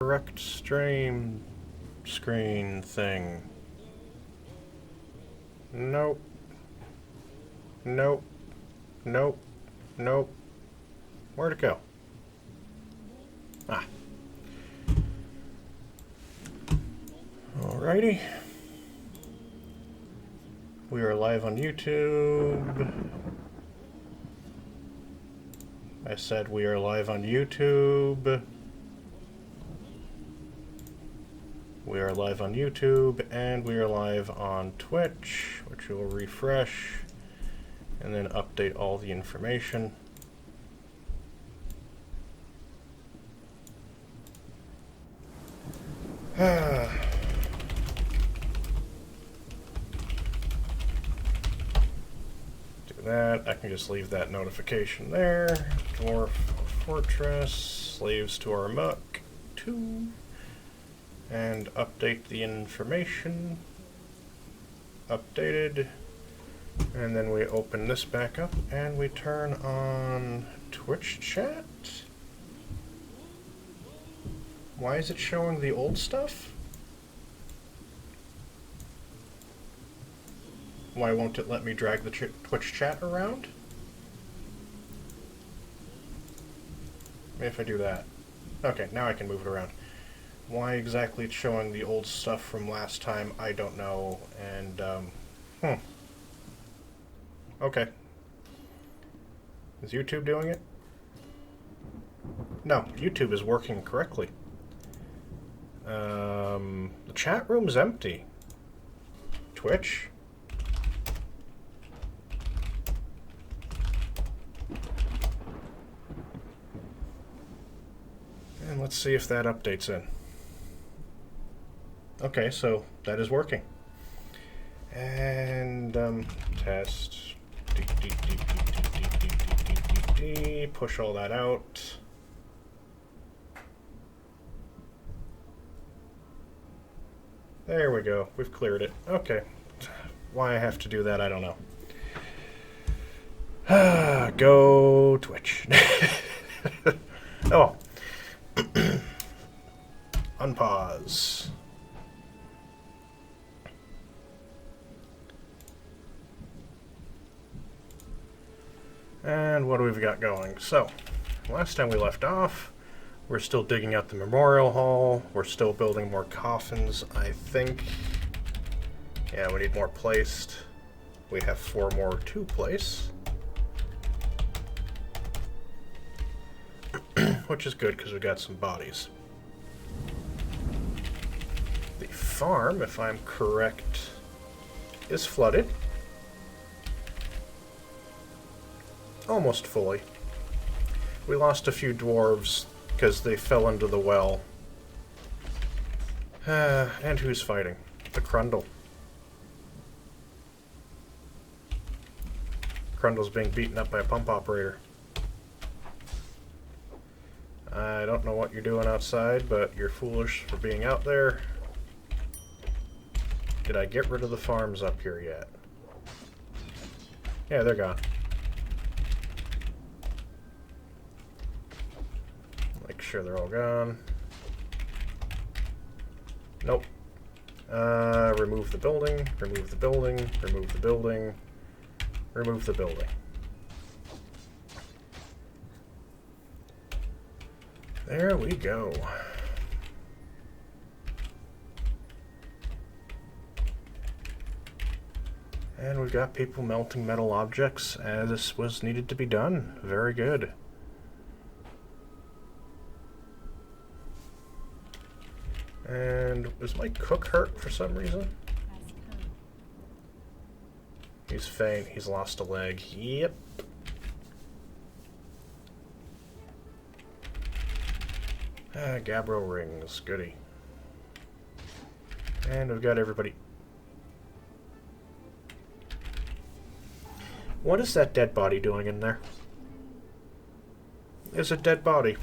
Correct stream screen thing. Nope. Nope. Nope. Nope. Where'd it go? Ah. Alrighty. We are live on YouTube. I said we are live on YouTube. We are live on YouTube, and we are live on Twitch, which will refresh, and then update all the information. Do that. I can just leave that notification there. Dwarf Fortress, slaves to our muck, 2. And update the information. Updated. And then we open this back up and we turn on Twitch chat. Why is it showing the old stuff? Why won't it let me drag the Twitch chat around? Maybe if I do that. Okay, now I can move it around. Why exactly it's showing the old stuff from last time, I don't know, and, Okay. Is YouTube doing it? No, YouTube is working correctly. The chat room's empty. Twitch? And let's see if that updates in. Okay, so that is working. And test. Push all that out. There we go. We've cleared it. Okay. Why I have to do that, I don't know. Go Twitch. Oh. Unpause. And what do we got going? So, last time we left off, we're still digging out the memorial hall. We're still building more coffins, I think. Yeah, we need more placed. We have 4 more to place. Which is good, because we got some bodies. The farm, if I'm correct, is flooded. Almost fully. We lost a few dwarves because they fell into the well. And who's fighting? The Crundle. Crundle's being beaten up by a pump operator. I don't know what you're doing outside, but you're foolish for being out there. Did I get rid of the farms up here yet? Yeah, they're gone. Make sure they're all gone. Nope. Remove the building, remove the building, remove the building, remove the building. There we go. And we've got people melting metal objects as this was needed to be done. Very good. And was my cook hurt for some reason? He's faint. He's lost a leg. Yep. Gabbro rings. Goody. And we've got everybody. What is that dead body doing in there? There's a dead body.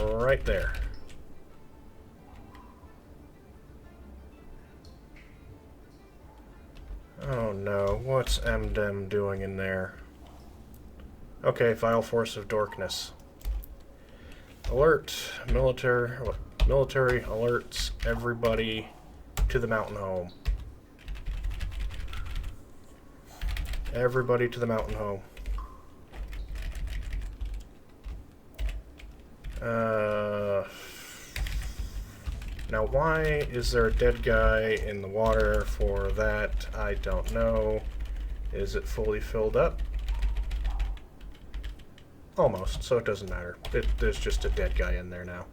Right there. Oh no, what's MDem doing in there? Okay, Vile Force of Dorkness. Alert, military alerts everybody to the mountain home. Everybody to the mountain home. Now why is there a dead guy in the water for that? I don't know. Is it fully filled up? Almost, so it doesn't matter. There's just a dead guy in there now.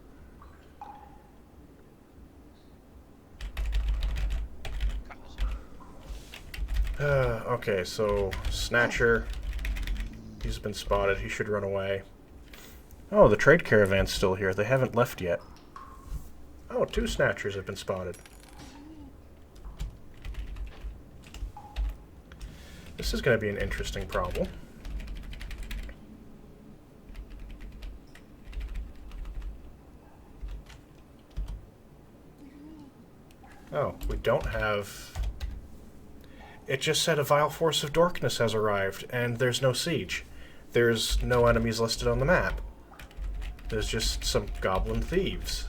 Okay, so Snatcher. He's been spotted. He should run away. Oh, the trade caravan's still here. They haven't left yet. Oh, 2 Snatchers have been spotted. This is going to be an interesting problem. Oh, we don't have... It just said a vile force of darkness has arrived, and there's no siege. There's no enemies listed on the map. There's just some goblin thieves.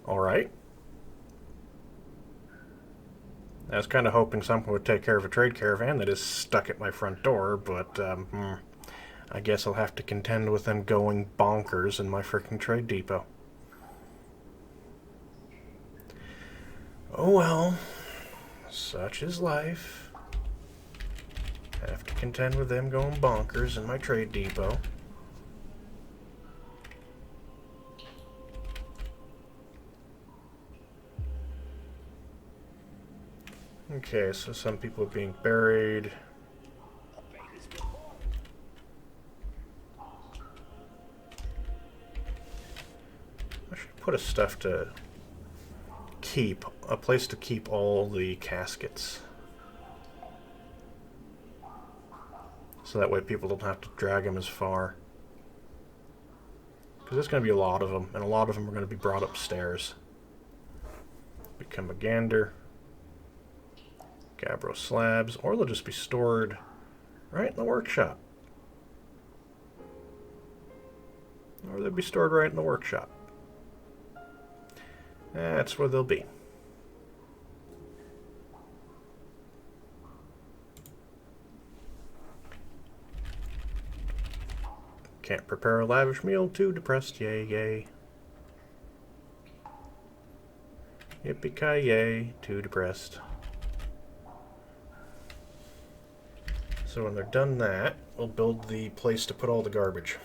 Alright. I was kind of hoping someone would take care of a trade caravan that is stuck at my front door, but I guess I'll have to contend with them going bonkers in my frickin' trade depot. Oh well, such is life. Have to contend with them going bonkers in my trade depot. Okay, so some people are being buried. I should put a stuff to keep, a place to keep all the caskets. So that way people don't have to drag them as far. Because there's going to be a lot of them, and a lot of them are going to be brought upstairs. Become a gander. Gabbro slabs, or they'll just be stored right in the workshop. Or they'll be stored right in the workshop. That's where they'll be. Can't prepare a lavish meal, too depressed, yay, yay. Yippee-ki-yay, too depressed. So when they're done that, we'll build the place to put all the garbage.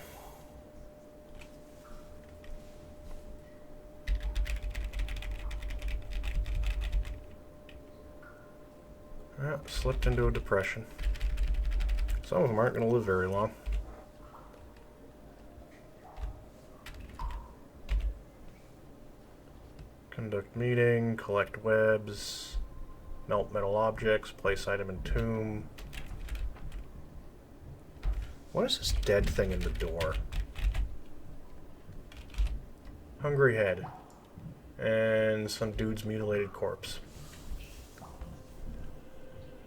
Well, slipped into a depression. Some of them aren't going to live very long. Conduct meeting, collect webs, melt metal objects, place item in tomb. What is this dead thing in the door? Hungry head. And some dude's mutilated corpse.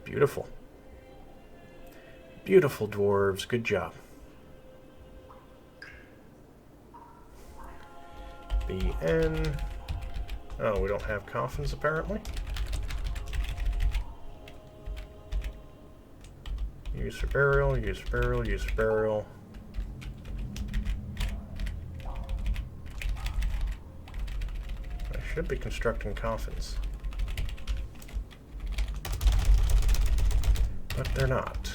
Beautiful. Beautiful dwarves. Good job. BN. Oh, we don't have coffins apparently. Use for burial, use for burial, use for burial. I should be constructing coffins. But they're not.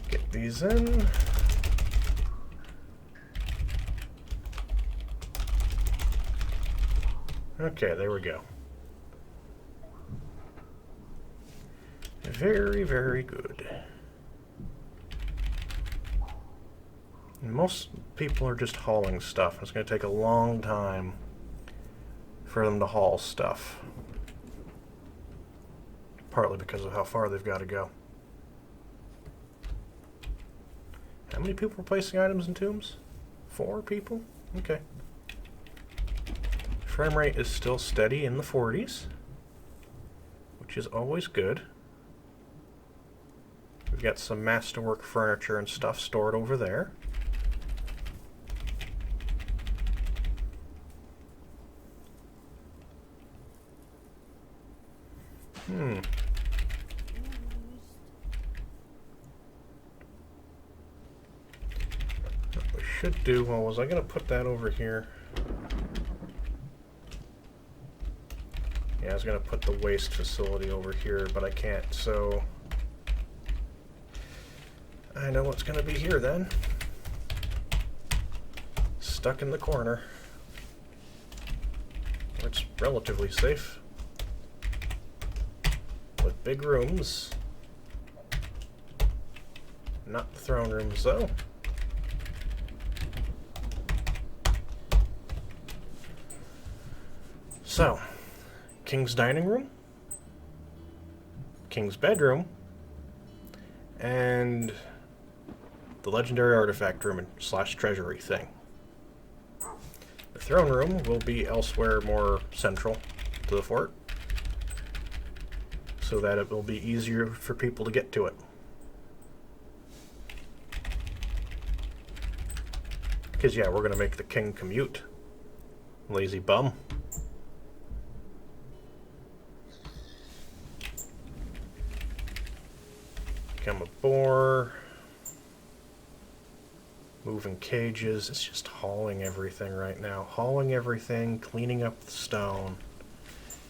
Get these in. Okay, there we go. Very, very good. And most people are just hauling stuff. It's going to take a long time for them to haul stuff. Partly because of how far they've got to go. How many people are placing items in tombs? 4 people? Okay. Frame rate is still steady in the 40s, which is always good. We've got some masterwork furniture and stuff stored over there. What we should do, well, was I going to put that over here? Yeah, I was going to put the waste facility over here, but I can't, so I know what's going to be here then. Stuck in the corner. It's relatively safe. With big rooms. Not the throne rooms, though. So, King's dining room, King's bedroom, and the legendary artifact room / treasury thing. The throne room will be elsewhere more central to the fort, so that it will be easier for people to get to it. Because, yeah, we're going to make the king commute. Lazy bum. Become a boar. Moving cages. It's just hauling everything right now. Hauling everything, cleaning up the stone.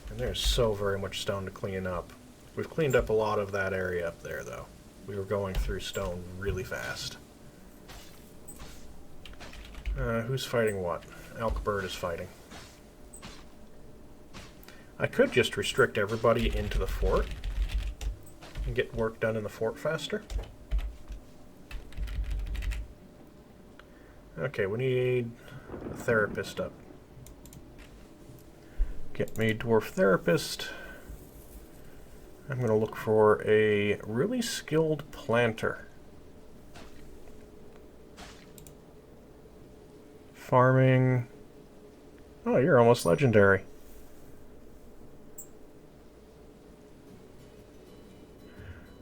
And there's so very much stone to clean up. We've cleaned up a lot of that area up there, though. We were going through stone really fast. Who's fighting what? Elkbird is fighting. I could just restrict everybody into the fort and get work done in the fort faster. Okay, we need a therapist up. Get me dwarf therapist. I'm going to look for a really skilled planter. Farming. Oh, you're almost legendary.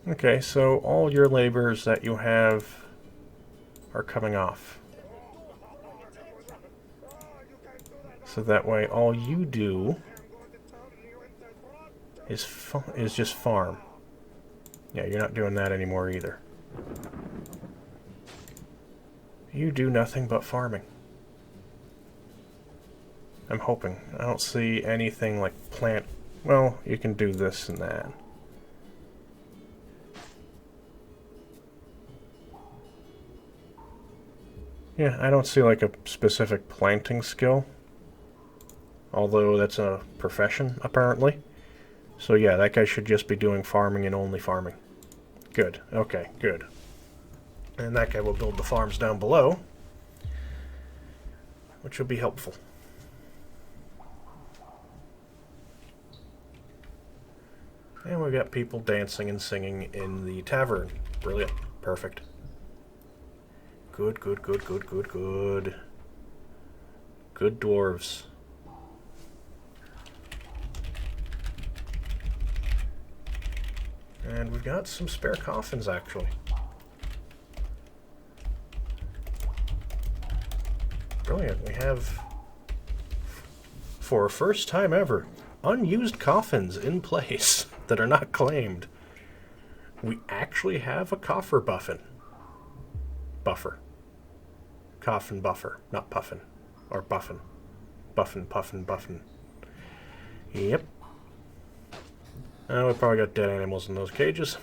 Okay, so all your labors that you have are coming off. So that way all you do is just farm. Yeah, you're not doing that anymore either. You do nothing but farming. I'm hoping. I don't see anything like plant. Well, you can do this and that. Yeah, I don't see like a specific planting skill. Although that's a profession, apparently. So yeah, that guy should just be doing farming and only farming. Good. Okay, good. And that guy will build the farms down below, which will be helpful. And we've got people dancing and singing in the tavern. Brilliant. Perfect. Good, good, good, good, good, good. Good dwarves. And we've got some spare coffins, actually. Brilliant. We have, for a first time ever, unused coffins in place that are not claimed. We actually have a coffer buffer. Coffin buffer, not puffin. Or buffin. Buffin, puffin, buffin. Yep. We probably got dead animals in those cages.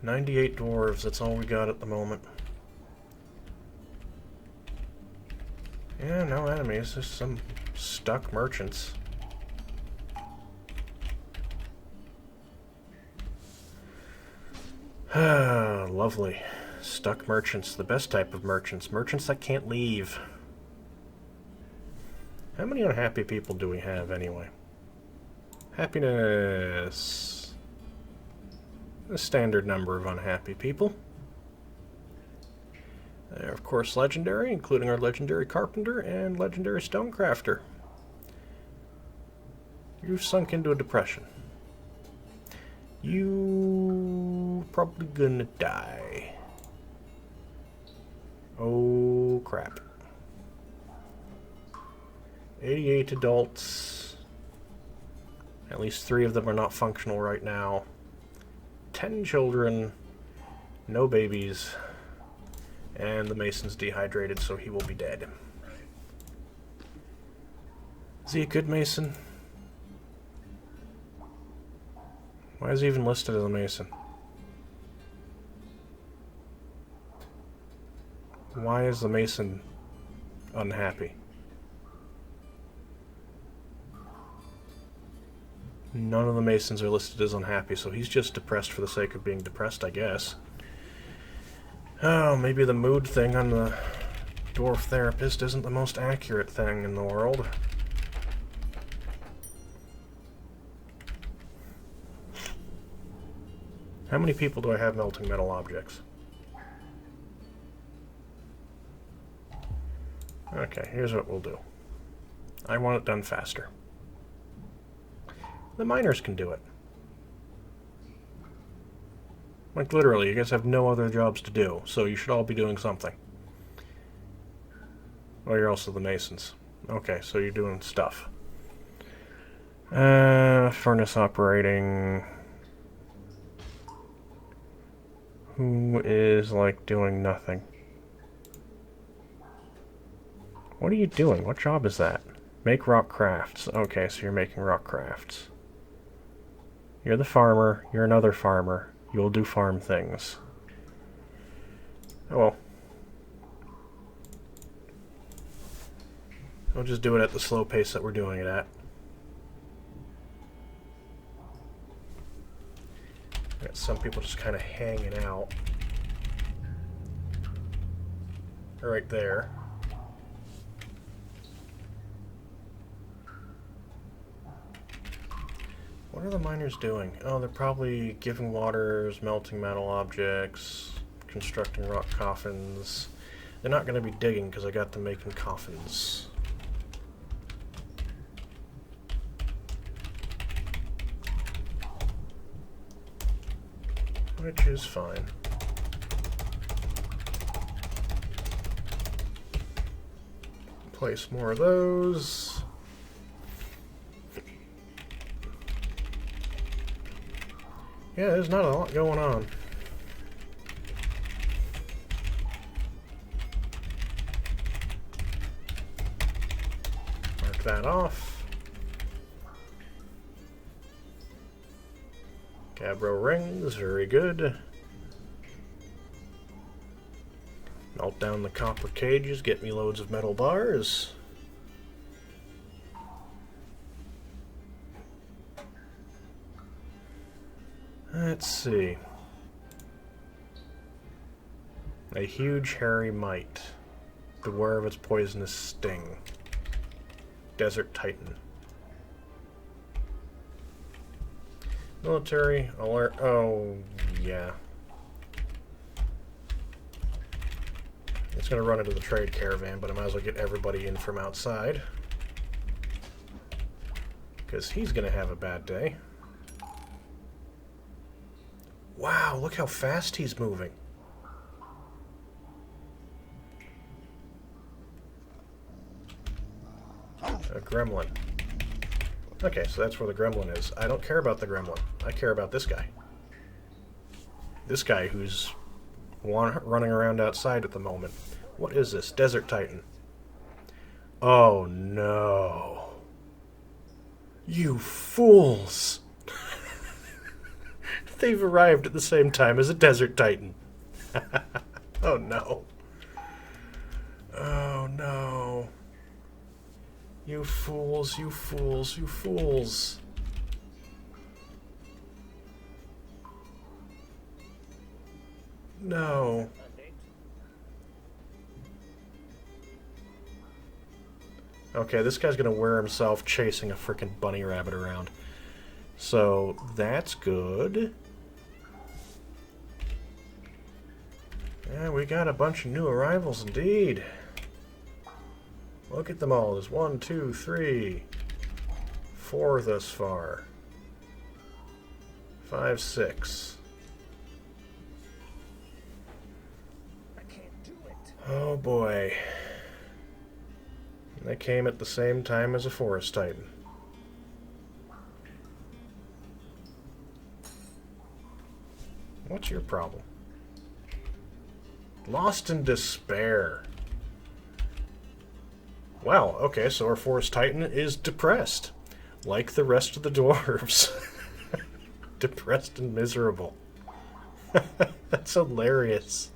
98 dwarves, that's all we got at the moment. Yeah, no enemies, just some stuck merchants. Ah, lovely. Stuck merchants, the best type of merchants. Merchants that can't leave. How many unhappy people do we have, anyway? Happiness. A standard number of unhappy people. They're, of course, legendary, including our legendary carpenter and legendary stonecrafter. You've sunk into a depression. You probably gonna die. Oh, crap. 88 adults. At least 3 of them are not functional right now. 10 children. No babies. And the mason's dehydrated, so he will be dead. Is he a good mason? Why is he even listed as a mason? Why is the mason unhappy? None of the masons are listed as unhappy, so he's just depressed for the sake of being depressed, I guess. Oh, maybe the mood thing on the dwarf therapist isn't the most accurate thing in the world. How many people do I have melting metal objects? Okay, here's what we'll do. I want it done faster. The miners can do it. Like, literally, you guys have no other jobs to do, so you should all be doing something. Oh, you're also the masons. Okay, so you're doing stuff. Furnace operating. Who is, like, doing nothing? What are you doing? What job is that? Make rock crafts. Okay, so you're making rock crafts. You're the farmer. You're another farmer. You'll do farm things. Oh well. We'll just do it at the slow pace that we're doing it at. Got some people just kind of hanging out. Right there. What are the miners doing? Oh, they're probably giving waters, melting metal objects, constructing rock coffins. They're not going to be digging because I got them making coffins. Which is fine. Place more of those. Yeah, there's not a lot going on. Mark that off. Gabbro rings, very good. Melt down the copper cages, get me loads of metal bars. Let's see. A huge hairy mite. Beware of its poisonous sting. Desert Titan. Military alert. Oh, yeah. It's going to run into the trade caravan, but I might as well get everybody in from outside. Because he's going to have a bad day. Wow, look how fast he's moving. A gremlin. Okay, so that's where the gremlin is. I don't care about the gremlin. I care about this guy. This guy who's running around outside at the moment. What is this? Desert Titan. Oh, no. You fools! They've arrived at the same time as a Desert Titan. Oh, no. Oh, no. You fools, you fools, you fools. No. Okay, this guy's gonna wear himself chasing a frickin' bunny rabbit around. So, that's good. We got a bunch of new arrivals indeed. Look at them all. There's 1, 2, 3, 4 thus far. 5, 6. I can't do it. Oh boy. They came at the same time as a Forest Titan. What's your problem? Lost in despair. Wow, okay, so our Forest Titan is depressed. Like the rest of the dwarves. Depressed and miserable. That's hilarious.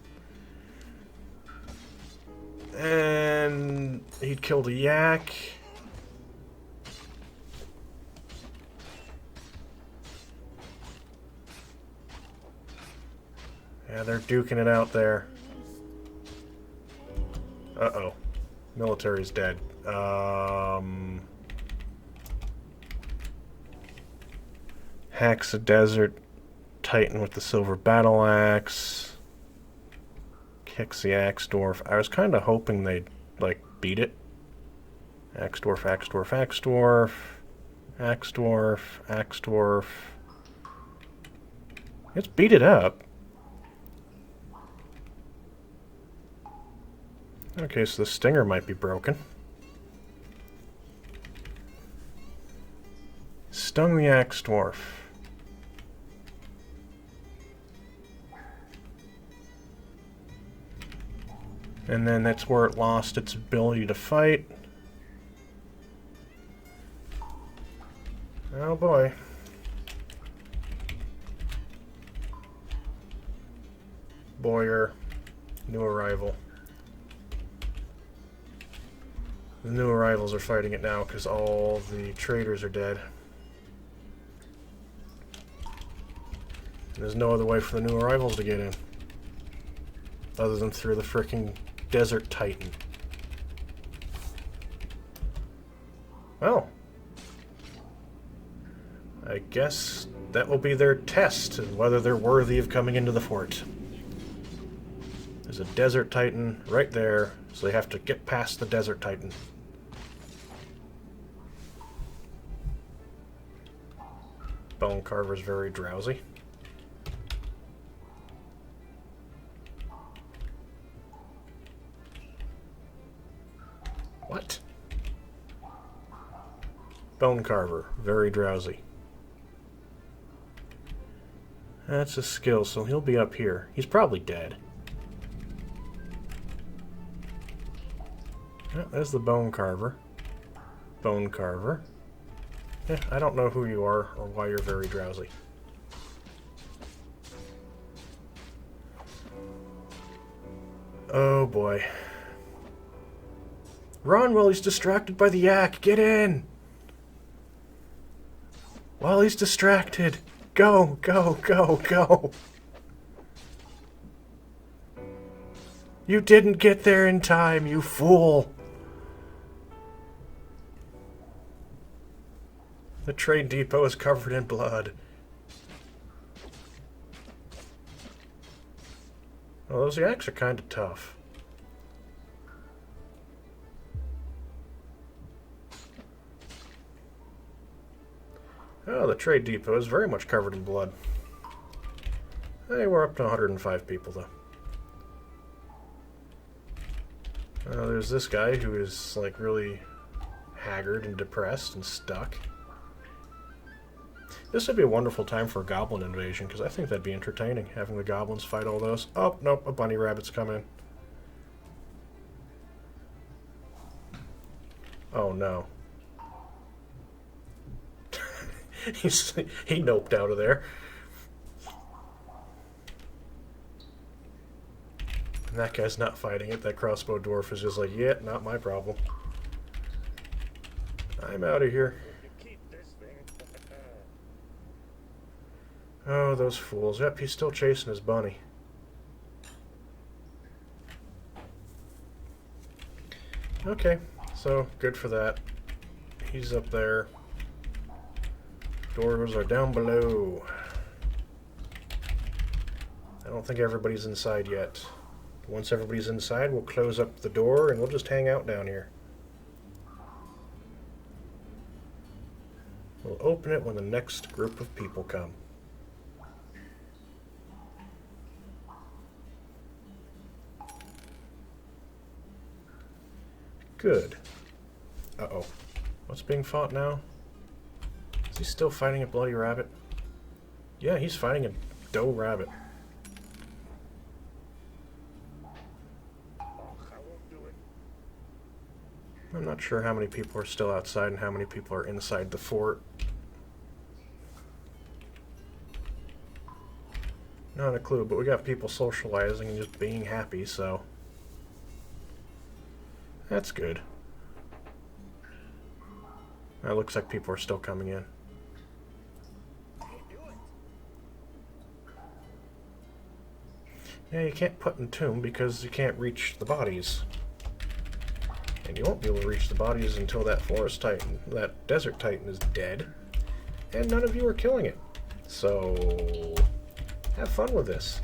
And he'd killed a yak. Yeah, they're duking it out there. Uh-oh. Military's dead. Hacks a desert titan with the silver battle axe. Kicks the axe dwarf. I was kind of hoping they'd, like, beat it. Axe dwarf, axe dwarf, axe dwarf. Axe dwarf, axe dwarf. Let's beat it up. Okay, so the stinger might be broken. Stung the axe dwarf. And then that's where it lost its ability to fight. Oh boy. Boyer, new arrival. The new arrivals are fighting it now because all the traders are dead. And there's no other way for the new arrivals to get in. Other than through the frickin' Desert Titan. Well, I guess that will be their test of whether they're worthy of coming into the fort. There's a Desert Titan right there, so they have to get past the Desert Titan. Bone Carver's very drowsy. What? Bone Carver, very drowsy. That's a skill, so he'll be up here. He's probably dead. Yeah, there's the Bone Carver. Bone Carver. Yeah, I don't know who you are or why you're very drowsy. Oh boy. Run while he's distracted by the yak. Get in! While he's distracted. Go, go, go, go. You didn't get there in time, you fool. The trade depot is covered in blood. Well, those yaks are kind of tough. Oh, the trade depot is very much covered in blood. Hey, we're up to 105 people, though. There's this guy who is, like, really haggard and depressed and stuck. This would be a wonderful time for a goblin invasion, because I think that'd be entertaining, having the goblins fight all those. Oh, nope, a bunny rabbit's come in. Oh, no. He noped out of there. And that guy's not fighting it. That crossbow dwarf is just like, yeah, not my problem. I'm out of here. Oh, those fools. Yep, he's still chasing his bunny. Okay, so good for that. He's up there. Doors are down below. I don't think everybody's inside yet. Once everybody's inside, we'll close up the door and we'll just hang out down here. We'll open it when the next group of people come. Good. Uh-oh. What's being fought now? Is he still fighting a bloody rabbit? Yeah, he's fighting a doe rabbit. I won't do it. I'm not sure how many people are still outside and how many people are inside the fort. Not a clue, but we got people socializing and just being happy, so that's good. It looks like people are still coming in. Can't do it. Yeah, you can't put in tomb because you can't reach the bodies. And you won't be able to reach the bodies until that forest titan, that desert titan is dead. And none of you are killing it. So, have fun with this.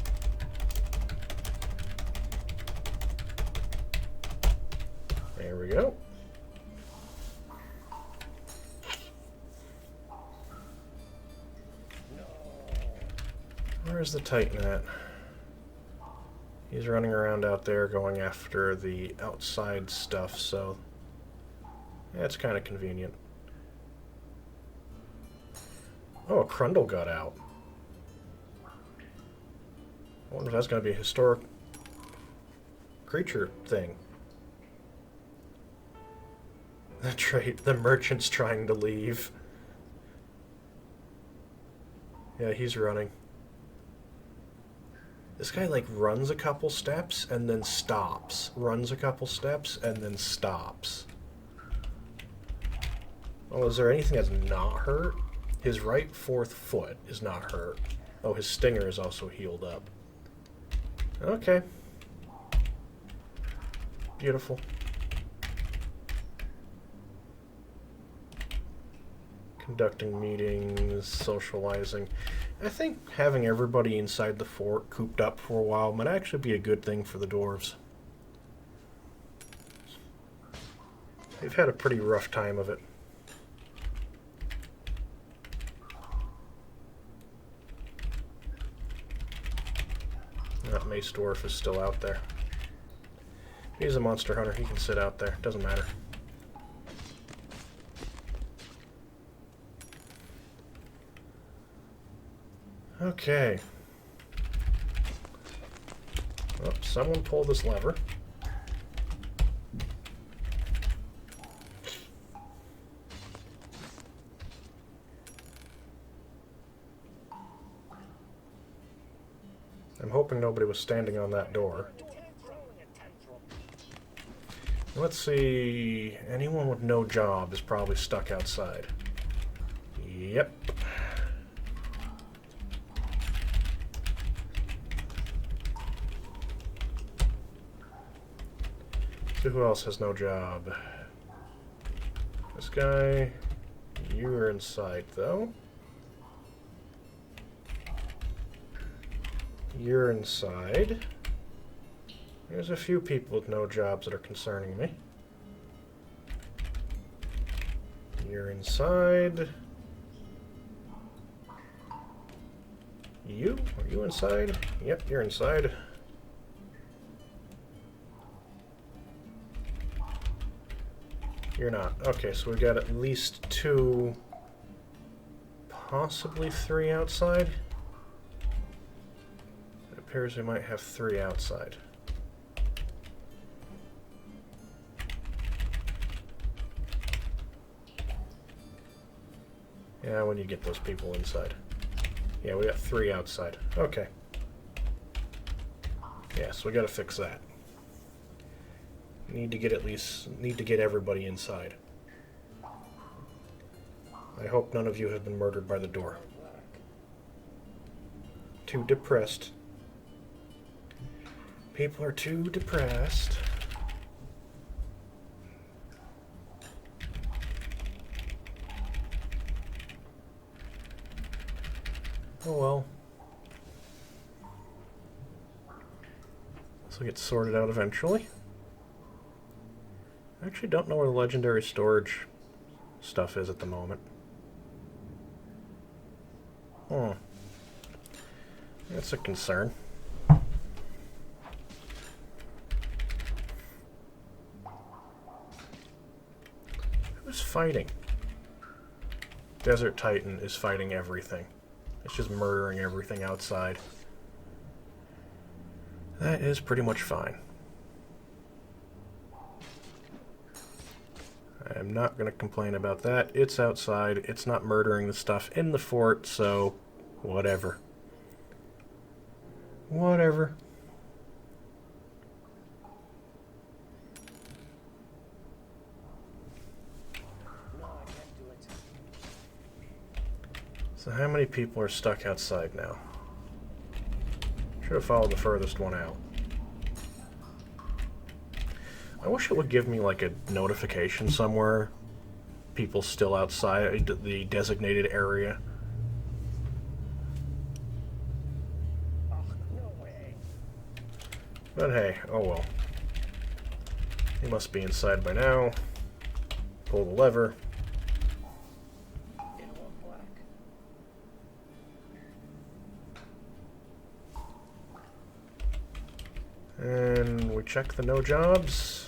There we go. Where's the titan at? He's running around out there going after the outside stuff, so that's kind of convenient. Oh, a Crundle got out. I wonder if that's going to be a historic creature thing. The merchant's trying to leave. Yeah, he's running. This guy, like, runs a couple steps and then stops. Runs a couple steps and then stops. Oh, is there anything that's not hurt? His right fourth foot is not hurt. Oh, his stinger is also healed up. Okay. Beautiful. Conducting meetings, socializing. I think having everybody inside the fort cooped up for a while might actually be a good thing for the dwarves. They've had a pretty rough time of it. That Mace Dwarf is still out there. He's a monster hunter. He can sit out there. Doesn't matter. Okay. Well, someone pull this lever. I'm hoping nobody was standing on that door. Let's see. Anyone with no job is probably stuck outside. Yep. So who else has no job? This guy. You are inside, though. You're inside. There's a few people with no jobs that are concerning me. You're inside. You? Are you inside? Yep, you're inside. You're not. Okay, so we've got at least 2, possibly 3 outside. It appears we might have 3 outside. Yeah, when you get those people inside. Yeah, we got 3 outside. Okay. Yeah, so we gotta fix that. Need to get everybody inside. I hope none of you have been murdered by the door. Too depressed. People are too depressed. Oh well. This will get sorted out eventually. I actually don't know where the legendary storage stuff is at the moment. That's a concern. Who's fighting? Desert Titan is fighting everything. It's just murdering everything outside. That is pretty much fine. I am not going to complain about that. It's outside. It's not murdering the stuff in the fort, so whatever. Whatever. No, I can't do it. So how many people are stuck outside now? Should have followed the furthest one out. I wish it would give me like a notification somewhere. People still outside the designated area. Oh, no way. But hey, oh well. He must be inside by now. Pull the lever. It won't work. And we check the no jobs.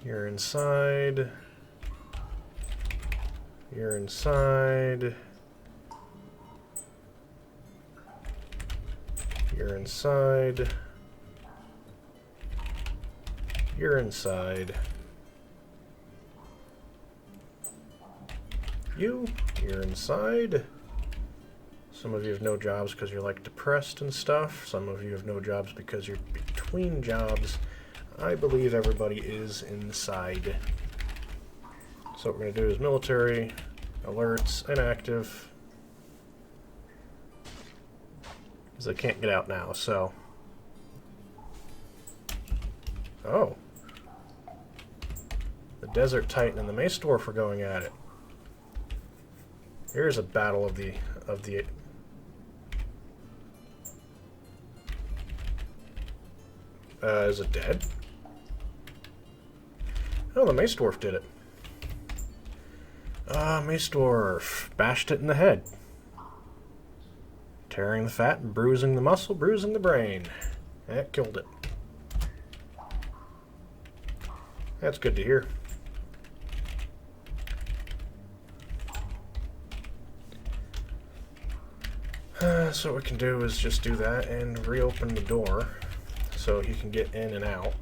You're inside. You're inside. You're inside. You're inside. You're inside. Some of you have no jobs because you're like depressed and stuff. Some of you have no jobs because you're between jobs. I believe everybody is inside. So what we're going to do is military, alerts, inactive. Because they can't get out now, so. Oh. The Desert Titan and the Mace Dwarf are going at it. Here's a battle of the is it dead? Oh, the Mace Dwarf did it. Mace Dwarf bashed it in the head. Tearing the fat and bruising the muscle, bruising the brain. That killed it. That's good to hear. So what we can do is just do that and reopen the door so you can get in and out.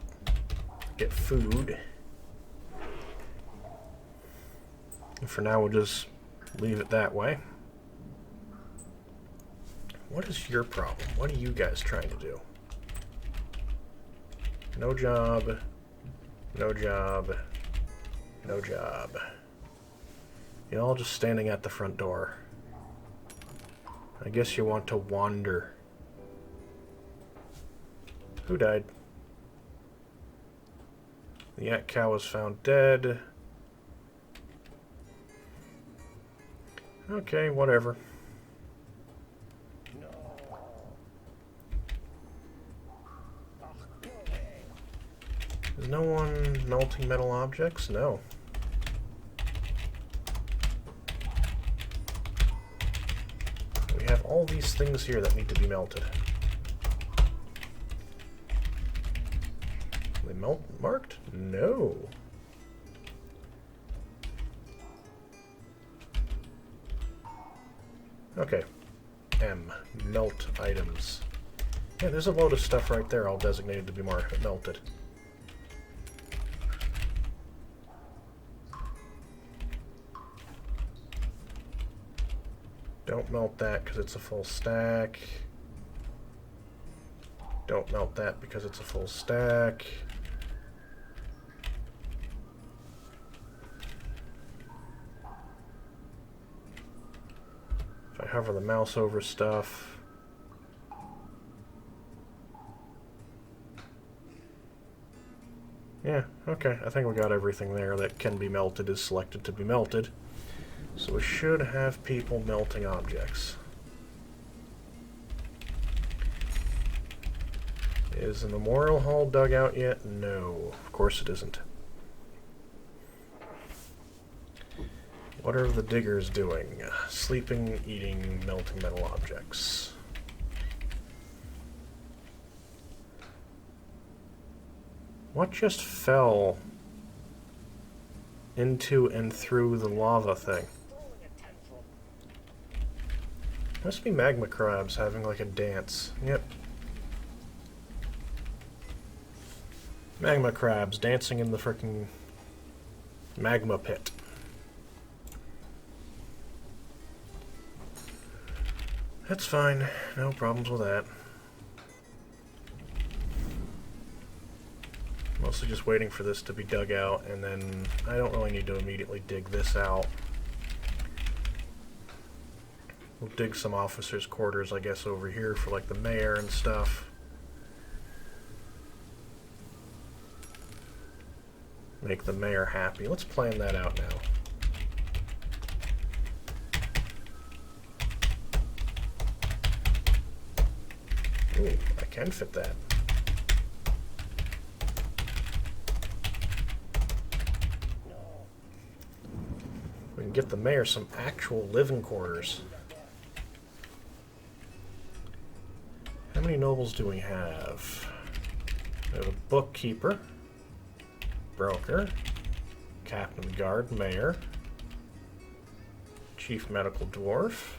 Get food. And for now, we'll just leave it that way. What is your problem? What are you guys trying to do? No job. No job. No job. You're all just standing at the front door. I guess you want to wander. Who died? The yak cow was found dead. Okay, whatever. No. Oh, no way. Is no one melting metal objects? No. We have all these things here that need to be melted. Are they marked? No. Okay. M. Melt items. Yeah, there's a load of stuff right there all designated to be melted. Don't melt that because it's a full stack. Don't melt that because it's a full stack. If I hover the mouse over stuff. Yeah, okay. I think we got everything there that can be melted is selected to be melted. So we should have people melting objects. Is the memorial hall dug out yet? No, of course it isn't. What are the diggers doing? Sleeping, eating, melting metal objects. What just fell into and through the lava thing? Must be magma crabs having like a dance. Yep. Magma crabs dancing in the frickin' magma pit. That's fine. No problems with that. Mostly just waiting for this to be dug out, and then I don't really need to immediately dig this out. We'll dig some officers' quarters, I guess, over here for like the mayor and stuff. Make the mayor happy. Let's plan that out now. Ooh, I can fit that. We can get the mayor some actual living quarters. How many nobles do we have? We have a bookkeeper, broker, captain of the guard, mayor, chief medical dwarf.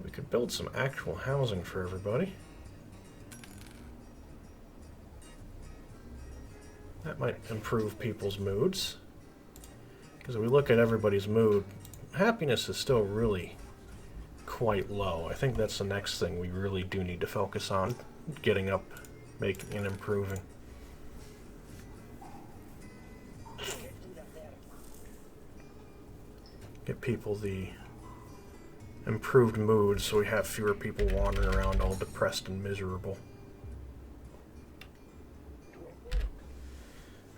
We could build some actual housing for everybody. That might improve people's moods. Because if we look at everybody's mood, happiness is still really quite low. I think that's the next thing we really do need to focus on. Getting up, making and improving. Get people the improved mood so we have fewer people wandering around all depressed and miserable.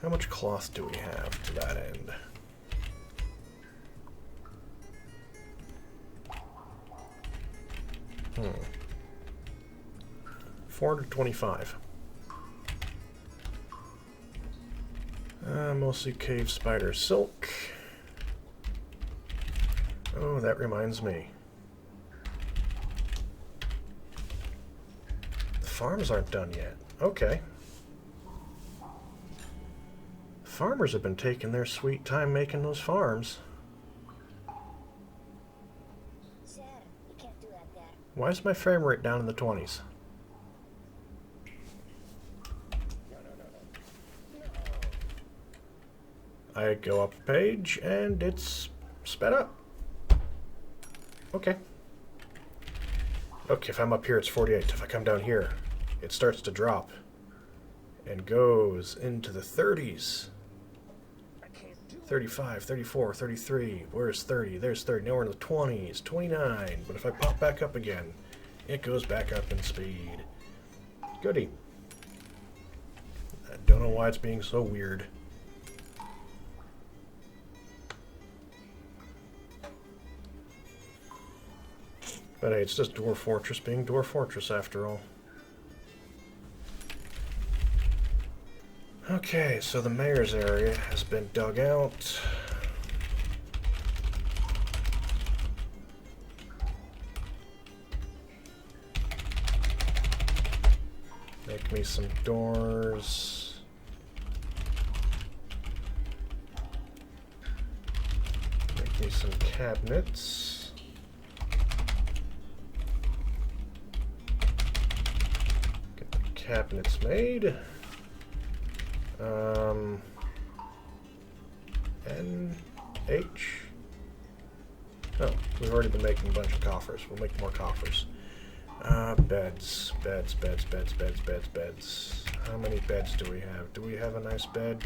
How much cloth do we have to that end? 425. Mostly cave spider silk. Oh, that reminds me. The farms aren't done yet. Okay. Farmers have been taking their sweet time making those farms. Sir, you can't do that there. Why is my frame rate down in the 20s? I go up a page and it's sped up. Okay. Okay, if I'm up here it's 48. If I come down here, it starts to drop and goes into the 30s. 35, 34, 33. Where's 30? There's 30. Now we're in the 20s. 29. But if I pop back up again, it goes back up in speed. Goody. I don't know why it's being so weird. But hey, it's just Dwarf Fortress being Dwarf Fortress after all. Okay, so the mayor's area has been dug out. Make me some doors. Make me some cabinets. Get the cabinets made. H. Oh, we've already been making a bunch of coffers. We'll make more coffers. Beds. How many beds do we have? Do we have a nice bed?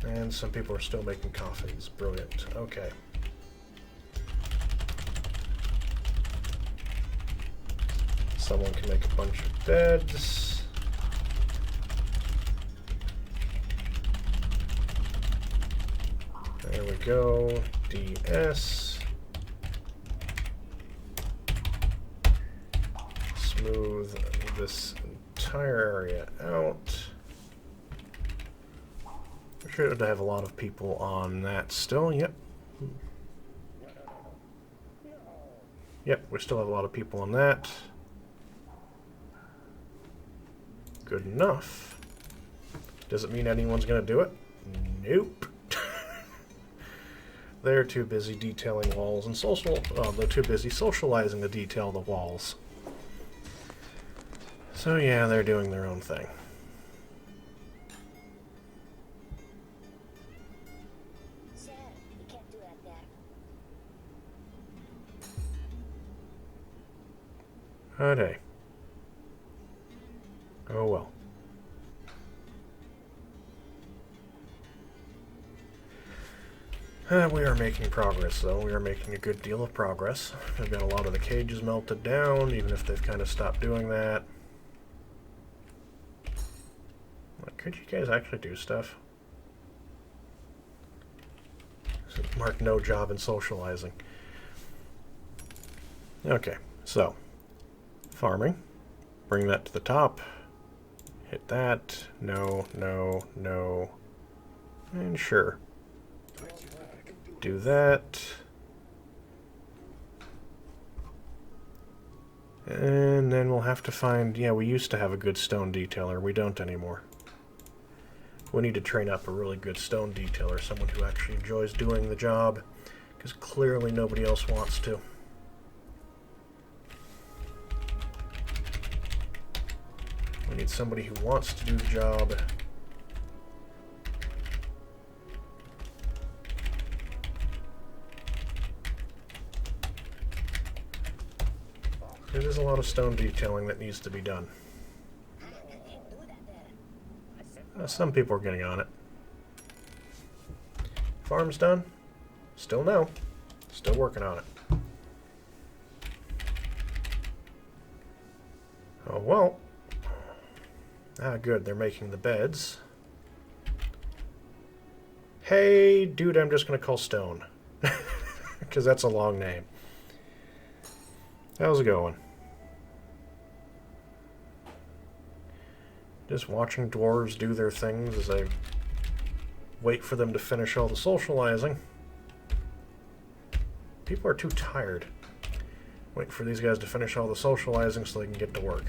No. And some people are still making coffins. Brilliant. Okay. Someone can make a bunch of beds. go. DS. Smooth this entire area out. We should have a lot of people on that still. Yep. Yep, we still have a lot of people on that. Good enough. Does it mean anyone's going to do it? Nope. They're too busy detailing walls and they're too busy socializing to detail the walls. So yeah, they're doing their own thing. Sir, you can't do that there. But hey. Oh well. We are making progress, though. We are making a good deal of progress. I've got a lot of the cages melted down, even if they've kind of stopped doing that. Could you guys actually do stuff? Mark no job in socializing. Okay, so farming. Bring that to the top. Hit that. No, no, no. And sure. Do that. And then we'll have to find... Yeah, we used to have a good stone detailer. We don't anymore. We need to train up a really good stone detailer. Someone who actually enjoys doing the job. Because clearly nobody else wants to. We need somebody who wants to do the job. There's a lot of stone detailing that needs to be done. Some people are getting on it. Farm's done? Still no. Still working on it. Oh well. Ah, good. They're making the beds. Hey, dude, I'm just going to call Stone. Because that's a long name. How's it going? Just watching dwarves do their things as I wait for them to finish all the socializing. People are too tired. Waiting for these guys to finish all the socializing so they can get to work.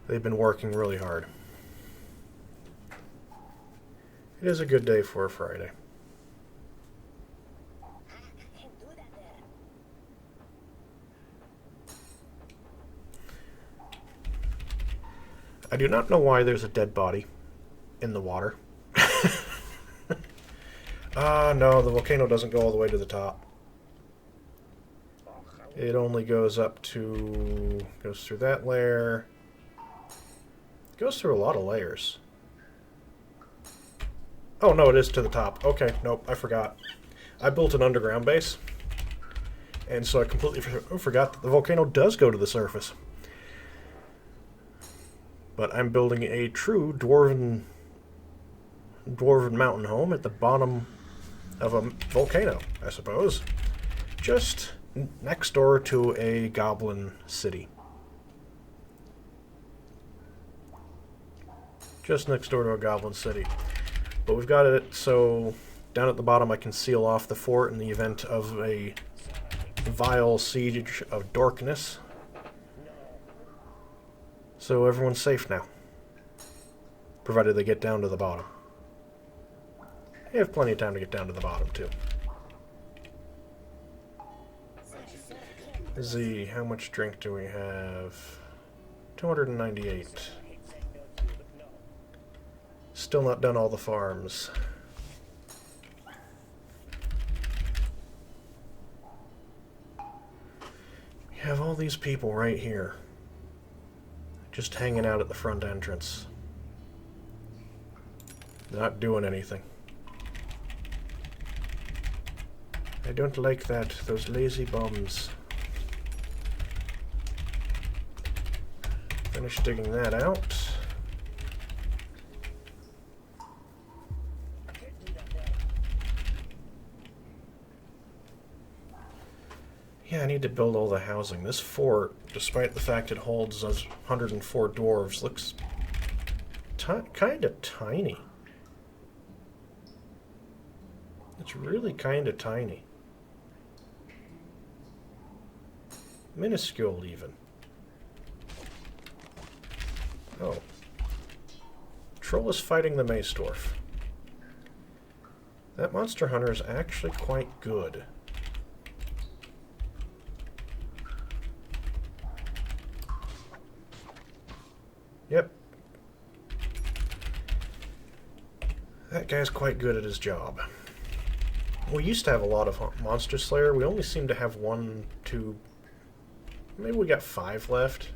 They've been working really hard. It is a good day for a Friday. I do not know why there's a dead body in the water. No, the volcano doesn't go all the way to the top. It only goes up to... goes through that layer. It goes through a lot of layers. Oh, no, it is to the top. Okay, nope, I forgot. I built an underground base. And so I completely forgot that the volcano does go to the surface. But I'm building a true dwarven mountain home at the bottom of a volcano, I suppose. Just next door to a goblin city. Just next door to a goblin city. But we've got it so down at the bottom I can seal off the fort in the event of a vile siege of Dorkness. So everyone's safe now. Provided they get down to the bottom. They have plenty of time to get down to the bottom, too. Z, how much drink do we have? 298. Still not done all the farms. We have all these people right here. Just hanging out at the front entrance. Not doing anything. I don't like that. Those lazy bums. Finish digging that out. Yeah, I need to build all the housing. This fort, despite the fact it holds us 104 dwarves, looks kind of tiny. It's really kind of tiny. Minuscule, even. Oh. Troll is fighting the Mace Dwarf. That monster hunter is actually quite good. Yep. That guy's quite good at his job. We used to have a lot of Monster Slayer. We only seem to have 1, 2... Maybe we got 5 left.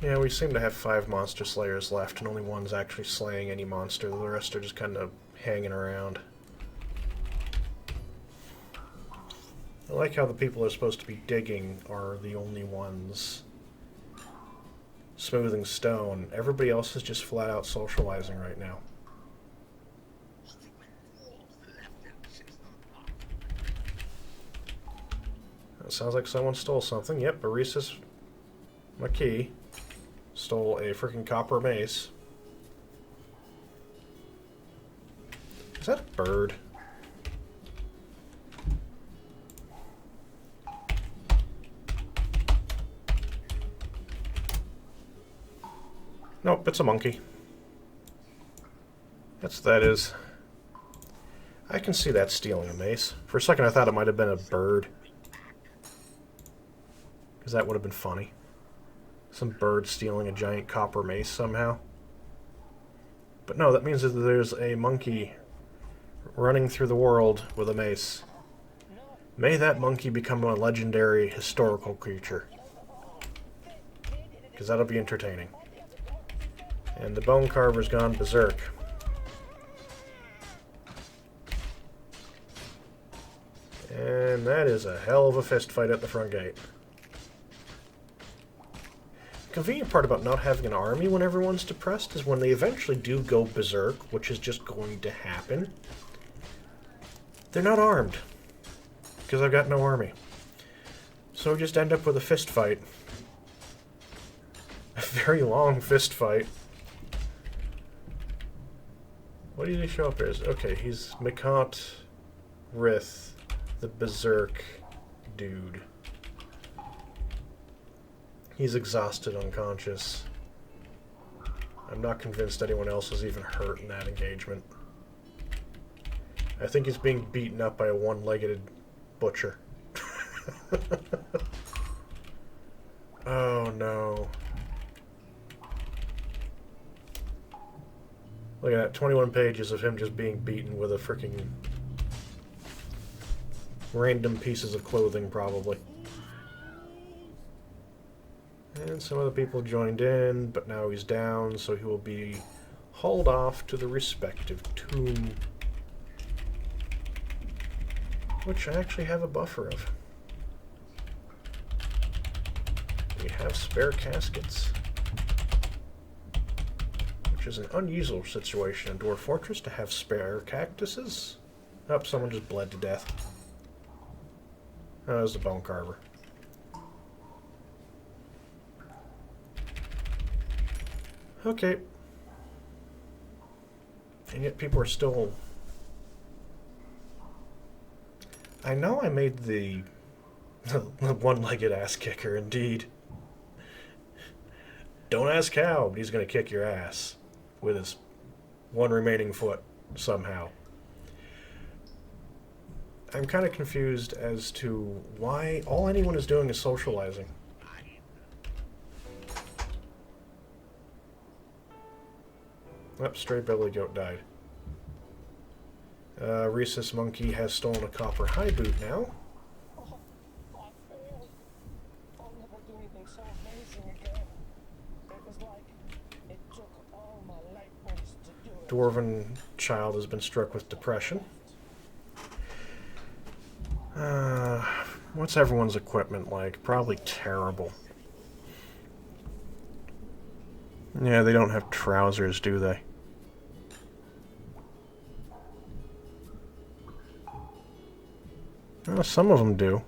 Yeah, we seem to have 5 Monster Slayers left, and only one's actually slaying any monster. The rest are just kind of hanging around. I like how the people who are supposed to be digging are the only ones smoothing stone. Everybody else is just flat out socializing right now. That sounds like someone stole something. Yep, Barisas McKee stole a freaking copper mace. Is that a bird? Nope, it's a monkey. That is. I can see that stealing a mace. For a second I thought it might have been a bird. Because that would have been funny. Some bird stealing a giant copper mace somehow. But no, that means that there's a monkey running through the world with a mace. May that monkey become a legendary historical creature. Because that'll be entertaining. And the bone carver's gone berserk. And that is a hell of a fist fight at the front gate. The convenient part about not having an army when everyone's depressed is when they eventually do go berserk, which is just going to happen, they're not armed. Because I've got no army. So we just end up with a fist fight. A very long fist fight. What did he show up as? Okay, he's Mikant Rith, the berserk dude. He's exhausted, unconscious. I'm not convinced anyone else was even hurt in that engagement. I think he's being beaten up by a one-legged butcher. Oh no. Look at that, 21 pages of him just being beaten with a freaking random pieces of clothing, probably. And some other people joined in, but now he's down, so he will be hauled off to the respective tomb. Which I actually have a buffer of. We have spare caskets. Which is an unusual situation in Dwarf Fortress to have spare cactuses. Oh, someone just bled to death. Oh, that was the bone carver. Okay. And yet people are still... I know I made the one-legged ass kicker, indeed. Don't ask how, but he's going to kick your ass with his one remaining foot somehow. I'm kind of confused as to why all anyone is doing is socializing. Yep, stray belly goat died. Rhesus monkey has stolen a copper high boot now. I failed. I'll never do anything so amazing again. It was like it took all my life force to do it. Dwarven child has been struck with depression. What's everyone's equipment like? Probably terrible. Yeah, they don't have trousers, do they? Well, some of them do.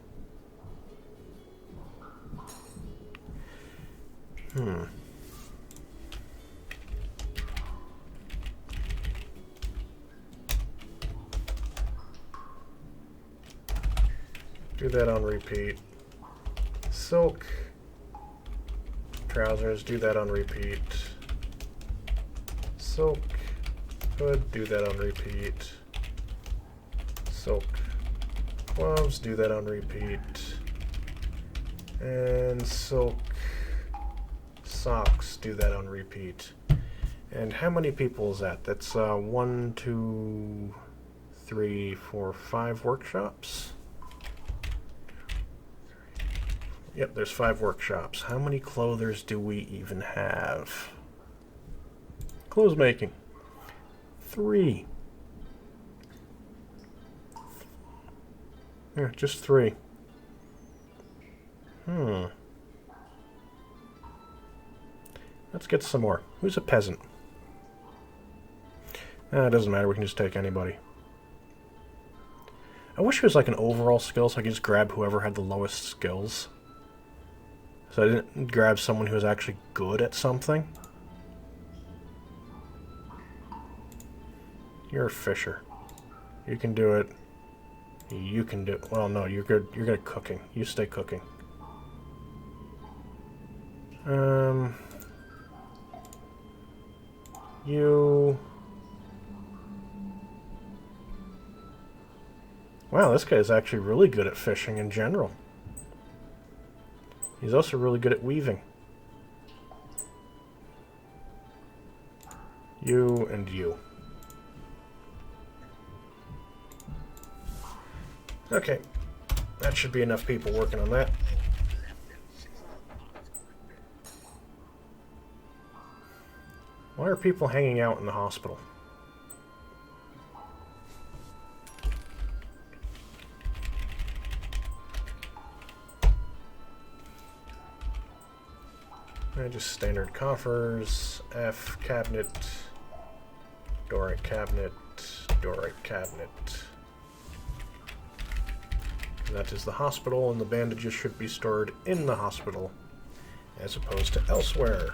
Do that on repeat. Silk. Trousers, do that on repeat. Silk. Hood, do that on repeat. Silk. Gloves, do that on repeat. And silk socks, do that on repeat. And how many people is that? That's 1, 2, 3, 4, 5 workshops? Yep, there's 5 workshops. How many clothers do we even have? Clothes making. 3. Yeah, just 3. Let's get some more. Who's a peasant? It doesn't matter, we can just take anybody. I wish it was like an overall skill so I could just grab whoever had the lowest skills. So I didn't grab someone who was actually good at something. You're a fisher. You can do it. You can do it. Well, no, you're good. You're good at cooking. You stay cooking. You... Wow, this guy is actually really good at fishing in general. He's also really good at weaving. You and you. Okay. That should be enough people working on that. Why are people hanging out in the hospital? Just standard coffers, F cabinet, Doric cabinet, Doric cabinet. That is the hospital, and the bandages should be stored in the hospital, as opposed to elsewhere.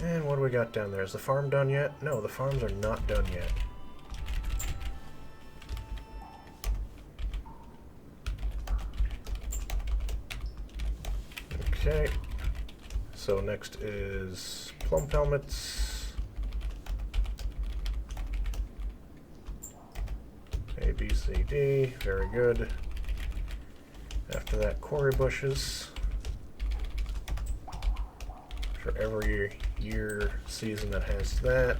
And what do we got down there? Is the farm done yet? No, the farms are not done yet. Okay. So next is plump helmets. A, B, C, D. Very good. After that, quarry bushes. For every year season that has that.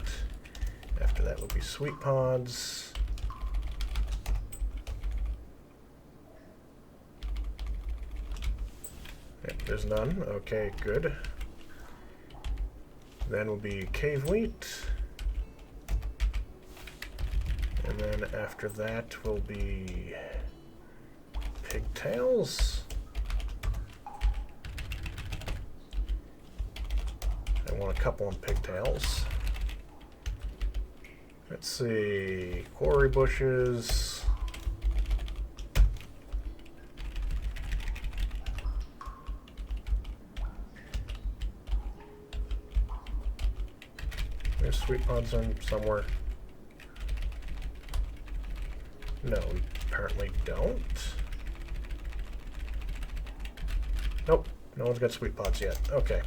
After that would be sweet pods. Yep, there's none. Okay, good. Then will be cave wheat. And then after that will be pigtails. I want a couple on pigtails. Let's see, quarry bushes. There's sweet pods on somewhere. No, we apparently don't. Nope, no one's got sweet pods yet. Okay.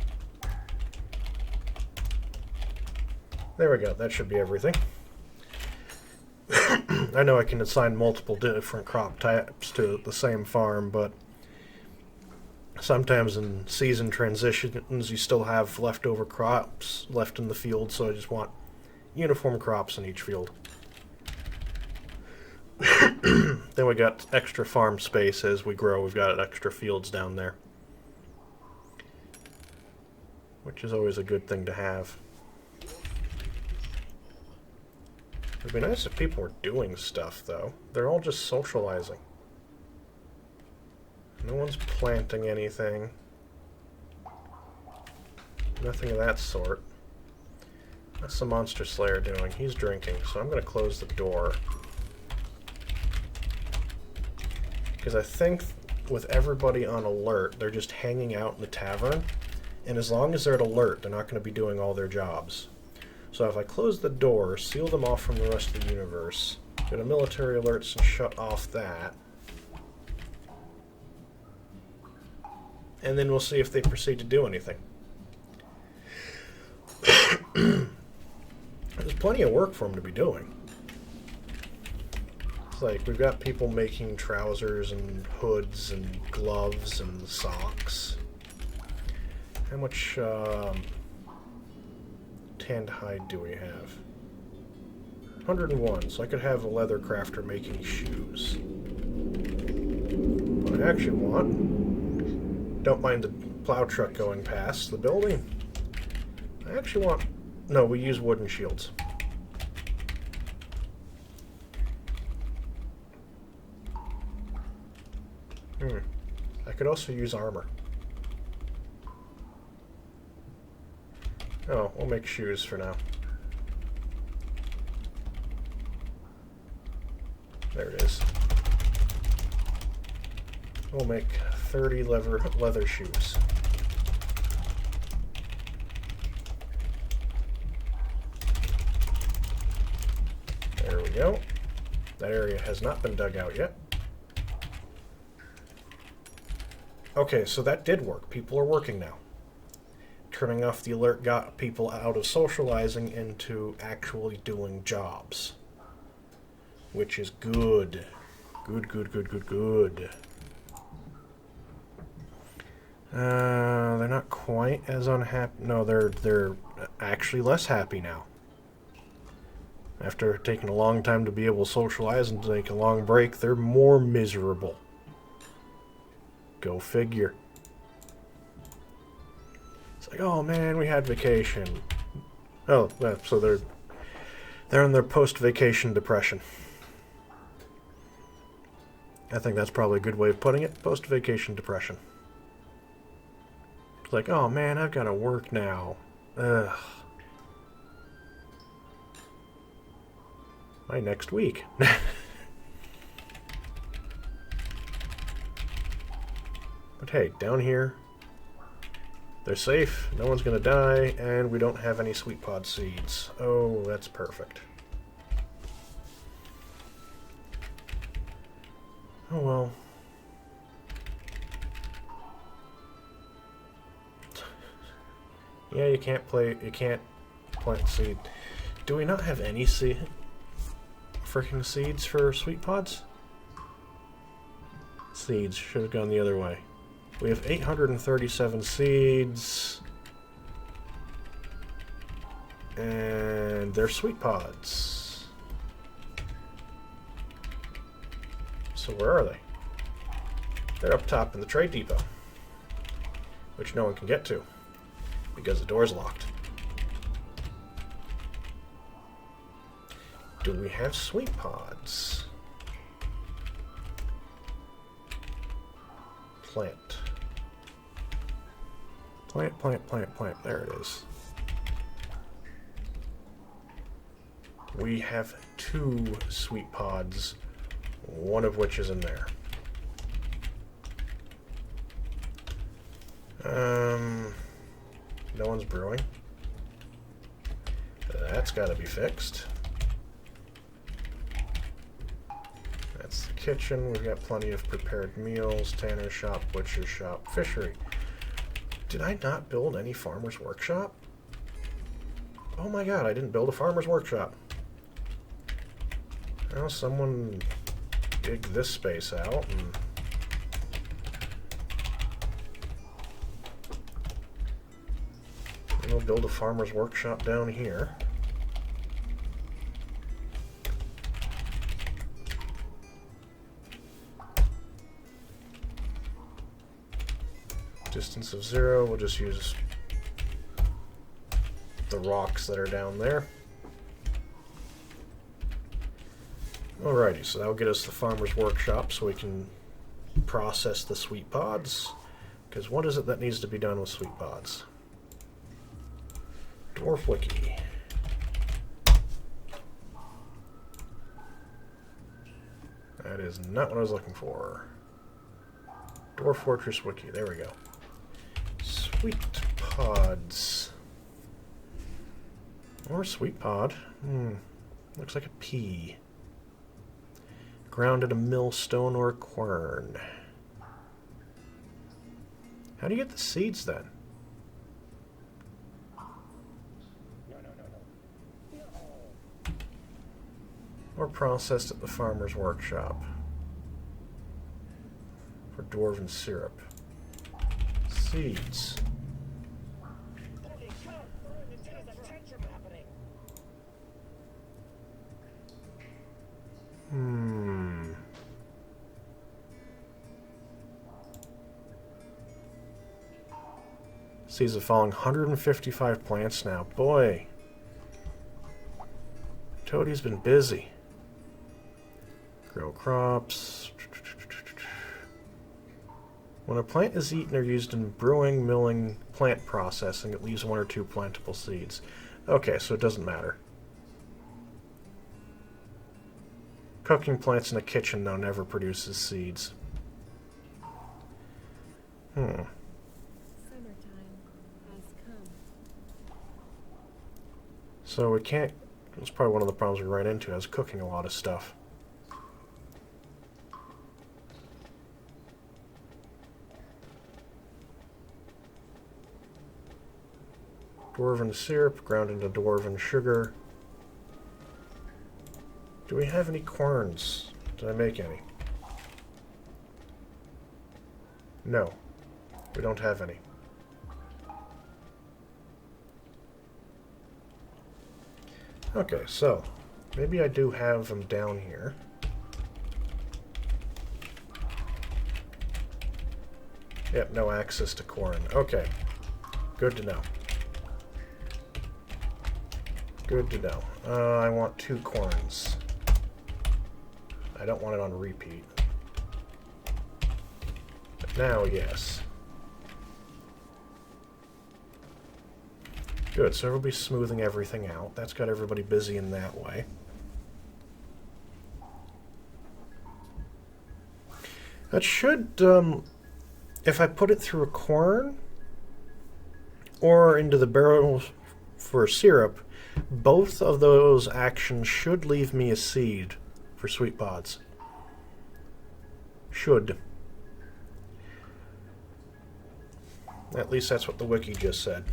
There we go, that should be everything. I know I can assign multiple different crop types to the same farm, but sometimes in season transitions you still have leftover crops left in the field, so I just want uniform crops in each field. Then we got extra farm space as we grow. We've got extra fields down there, which is always a good thing to have. It'd be nice if people were doing stuff, though. They're all just socializing. No one's planting anything. Nothing of that sort. What's the Monster Slayer doing? He's drinking, so I'm going to close the door. Because I think with everybody on alert, they're just hanging out in the tavern. And as long as they're at alert, they're not going to be doing all their jobs. So if I close the door, seal them off from the rest of the universe, go to military alerts and shut off that, and then we'll see if they proceed to do anything. There's plenty of work for them to be doing. It's like we've got people making trousers and hoods and gloves and socks. How much tanned hide do we have? 101, so I could have a leather crafter making shoes. What I actually want, don't mind the plow truck going past the building. I actually want, no, we use wooden shields. I could also use armor. Oh, we'll make shoes for now. There it is. We'll make 30 leather shoes. There we go. That area has not been dug out yet. Okay, so that did work. People are working now. Turning off the alert got people out of socializing into actually doing jobs. Which is good. Good, good, good, good, good. They're not quite as unhappy. No, they're actually less happy now. After taking a long time to be able to socialize and take a long break, they're more miserable. Go figure. It's like, oh man, we had vacation. Oh, so they're in their post-vacation depression. I think that's probably a good way of putting it. Post-vacation depression. It's like, oh man, I've got to work now. Ugh. By next week. But hey, down here, they're safe, no one's gonna die, and we don't have any sweet pod seeds. Oh, that's perfect. Oh well. Yeah, you can't plant seed. Do we not have any freaking seeds for sweet pods? Seeds should have gone the other way. We have 837 seeds. And they're sweet pods. So where are they? They're up top in the trade depot. Which no one can get to. Because the door's locked. Do we have sweet pods? Plant. Plant, plant, plant, plant. There it is. We have 2 sweet pods, one of which is in there. No one's brewing. That's got to be fixed. That's the kitchen. We've got plenty of prepared meals. Tanner's shop, butcher's shop, fishery. Did I not build any farmer's workshop? Oh my god, I didn't build a farmer's workshop. Well, someone dig this space out and we'll build a farmer's workshop down here. Distance of 0, we'll just use the rocks that are down there. Alrighty, so that'll get us the farmer's workshop so we can process the sweet pods. Because what is it that needs to be done with sweet pods? Dwarf Wiki. That is not what I was looking for. Dwarf Fortress Wiki. There we go. Sweet pods. Or sweet pod. Looks like a pea. Ground at a millstone or a quern. How do you get the seeds then? Or processed at the farmer's workshop. For dwarven syrup. Seeds. Seeds of falling 155 plants now. Boy. Toadie's been busy. Grow crops. When a plant is eaten or used in brewing, milling, plant processing, it leaves 1 or 2 plantable seeds. Okay, so it doesn't matter. Cooking plants in a kitchen, though, never produces seeds. Summertime has come. So we can't... That's probably one of the problems we ran into, is cooking a lot of stuff. Dwarven syrup, ground into dwarven sugar. Do we have any querns? Did I make any? No. We don't have any. Okay, so maybe I do have them down here. Yep, no access to corn. Okay. Good to know. Good to know. I want 2 corns. I don't want it on repeat. But now, yes. Good, so everybody's smoothing everything out. That's got everybody busy in that way. That should, if I put it through a quern or into the barrel for syrup, both of those actions should leave me a seed for sweet pods. Should. At least that's what the wiki just said.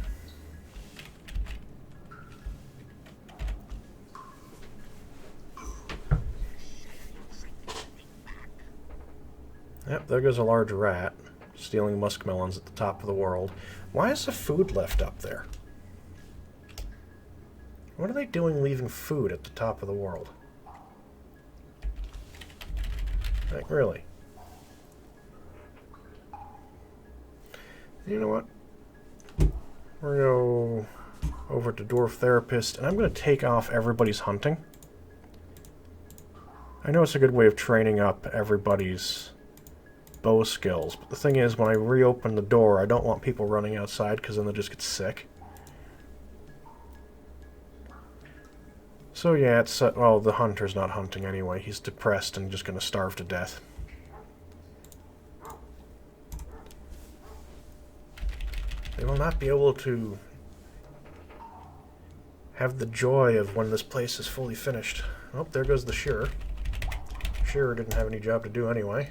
Yep, there goes a large rat, stealing muskmelons at the top of the world. Why is the food left up there? What are they doing leaving food at the top of the world? Like, really? You know what? We're going to go over to Dwarf Therapist, and I'm going to take off everybody's hunting. I know it's a good way of training up everybody's bow skills, but the thing is, when I reopen the door, I don't want people running outside because then they'll just get sick. So yeah, it's, well, the hunter's not hunting anyway. He's depressed and just going to starve to death. They will not be able to have the joy of when this place is fully finished. Oh, there goes the shearer. Shearer didn't have any job to do anyway.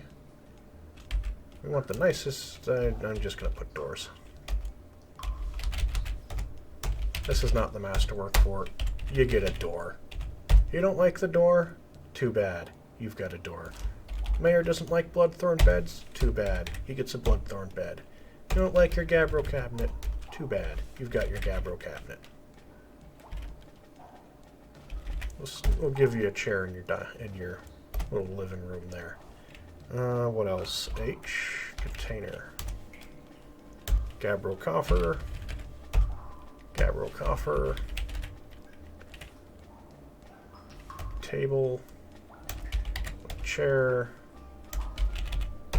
We want the nicest... I'm just going to put doors. This is not the masterwork fort. You get a door. You don't like the door? Too bad. You've got a door. Mayor doesn't like bloodthorn beds? Too bad. He gets a bloodthorn bed. You don't like your gabbro cabinet? Too bad. You've got your gabbro cabinet. We'll give you a chair in your little living room there. What else? H. Container. Gabbro coffer. Gabbro coffer. Table. Chair.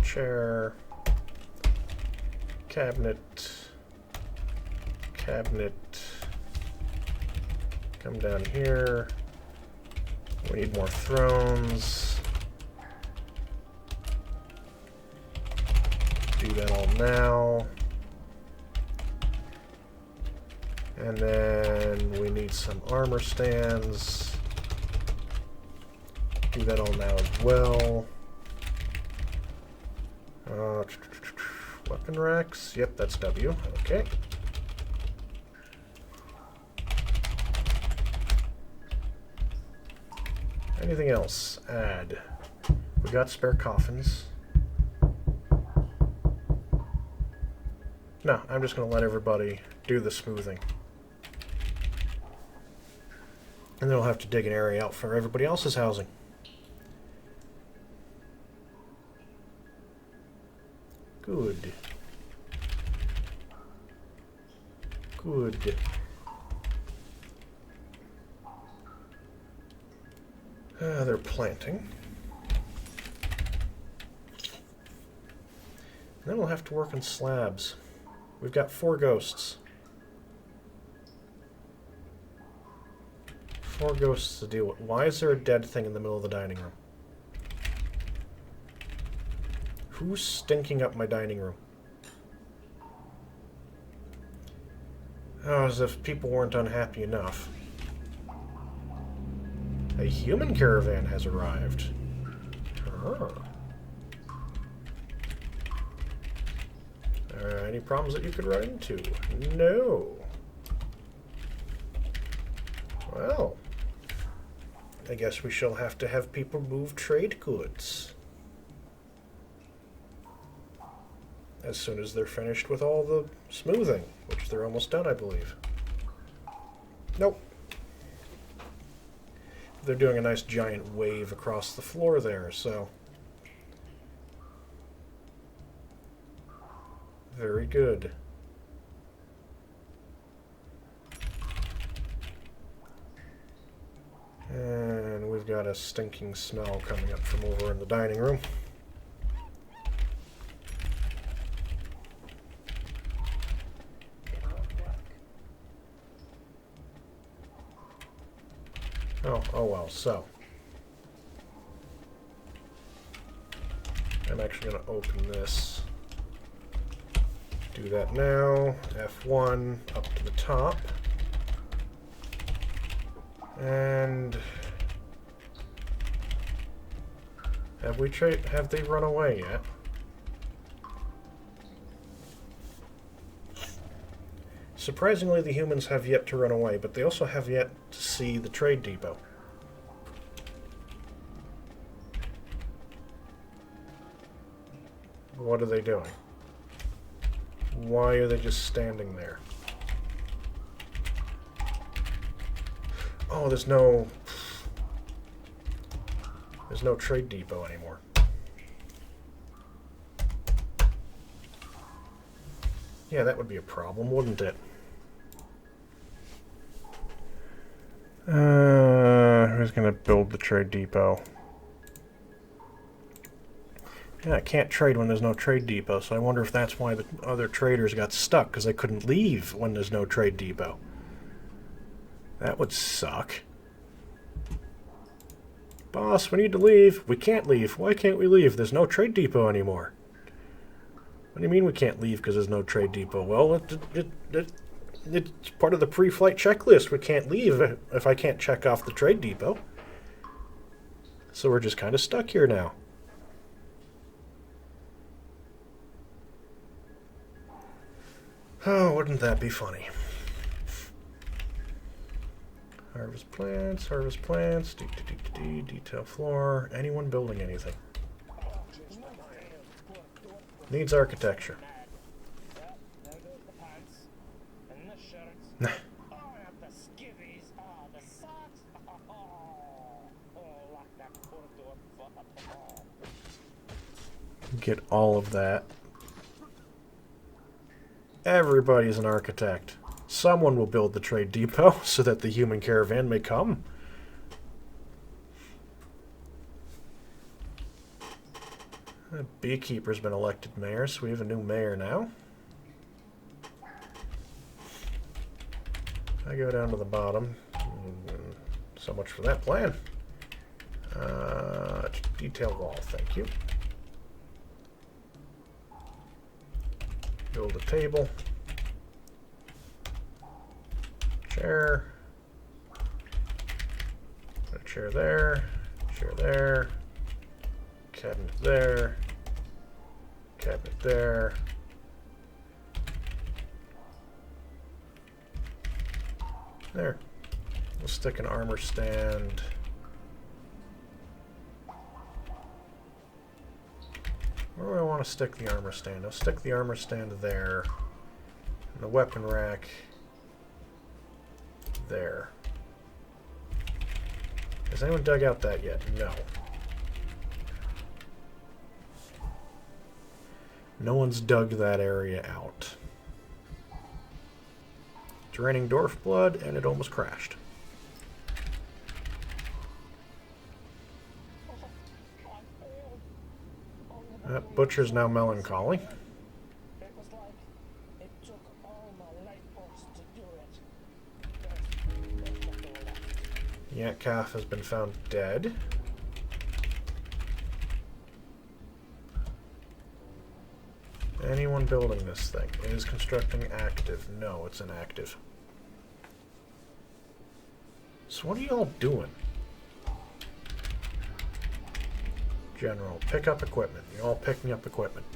Chair. Cabinet. Cabinet. Come down here. We need more thrones. now. And then we need some armor stands. Do that all now as well. Weapon racks. Yep, that's W. Okay. Anything else? Add. We got spare coffins. No, I'm just going to let everybody do the smoothing. And then we'll have to dig an area out for everybody else's housing. Good. Good. They're planting. And then we'll have to work on slabs. We've got 4 ghosts. 4 ghosts to deal with. Why is there a dead thing in the middle of the dining room? Who's stinking up my dining room? Oh, as if people weren't unhappy enough. A human caravan has arrived. Oh. Any problems that you could run into? No. Well, I guess we shall have to have people move trade goods. As soon as they're finished with all the smoothing, which they're almost done, I believe. Nope. They're doing a nice giant wave across the floor there, so... Very good. And we've got a stinking smell coming up from over in the dining room. Oh well, so. I'm actually going to open this. Do that now. F1 up to the top. And have they run away yet? Surprisingly, the humans have yet to run away, but they also have yet to see the trade depot. What are they doing? Why are they just standing there? Oh, there's no trade depot anymore. Yeah, that would be a problem, wouldn't it? Who's gonna build the trade depot? Yeah, I can't trade when there's no trade depot, so I wonder if that's why the other traders got stuck, because they couldn't leave when there's no trade depot. That would suck. Boss, we need to leave. We can't leave. Why can't we leave? There's no trade depot anymore. What do you mean we can't leave because there's no trade depot? Well, it's part of the pre-flight checklist. We can't leave if I can't check off the trade depot. So we're just kind of stuck here now. Oh, wouldn't that be funny? Harvest plants, detail floor. Anyone building anything? Needs architecture. Get all of that. Everybody's an architect. Someone will build the trade depot so that the human caravan may come. The beekeeper's been elected mayor, so we have a new mayor now. I go down to the bottom. So much for that plan. Detail wall, thank you. Build a table. Chair. Put a chair there. Chair there. Cabinet there. Cabinet there. There. We'll stick an armor stand. Where do I want to stick the armor stand? I'll stick the armor stand there. And the weapon rack there. Has anyone dug out that yet? No. No one's dug that area out. It's raining dwarf blood, and it almost crashed. Butcher's now melancholy. It was like it took all my life force to do it. There's nothing left. Yak calf has been found dead. Anyone building this thing? Is constructing active? No, it's inactive. So what are y'all doing? General, pick up equipment. You're all picking up equipment.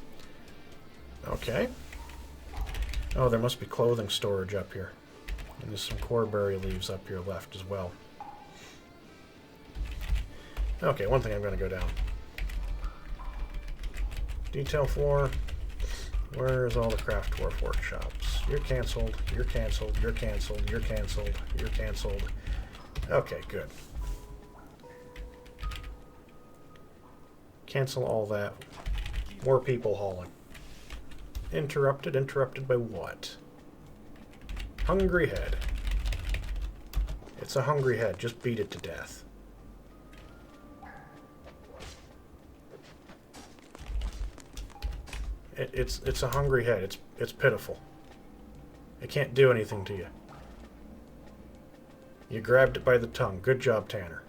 Okay. Oh, there must be clothing storage up here. And there's some coreberry leaves up here left as well. Okay, one thing I'm going to go down. Detail floor. Where's all the craft dwarf workshops? You're canceled. You're canceled. You're canceled. You're canceled. You're canceled. Okay, good. Cancel all that. More people hauling. Interrupted? Interrupted by what? Hungry head. It's a hungry head. Just beat it to death. It's a hungry head. It's pitiful. It can't do anything to you. You grabbed it by the tongue. Good job, Tanner.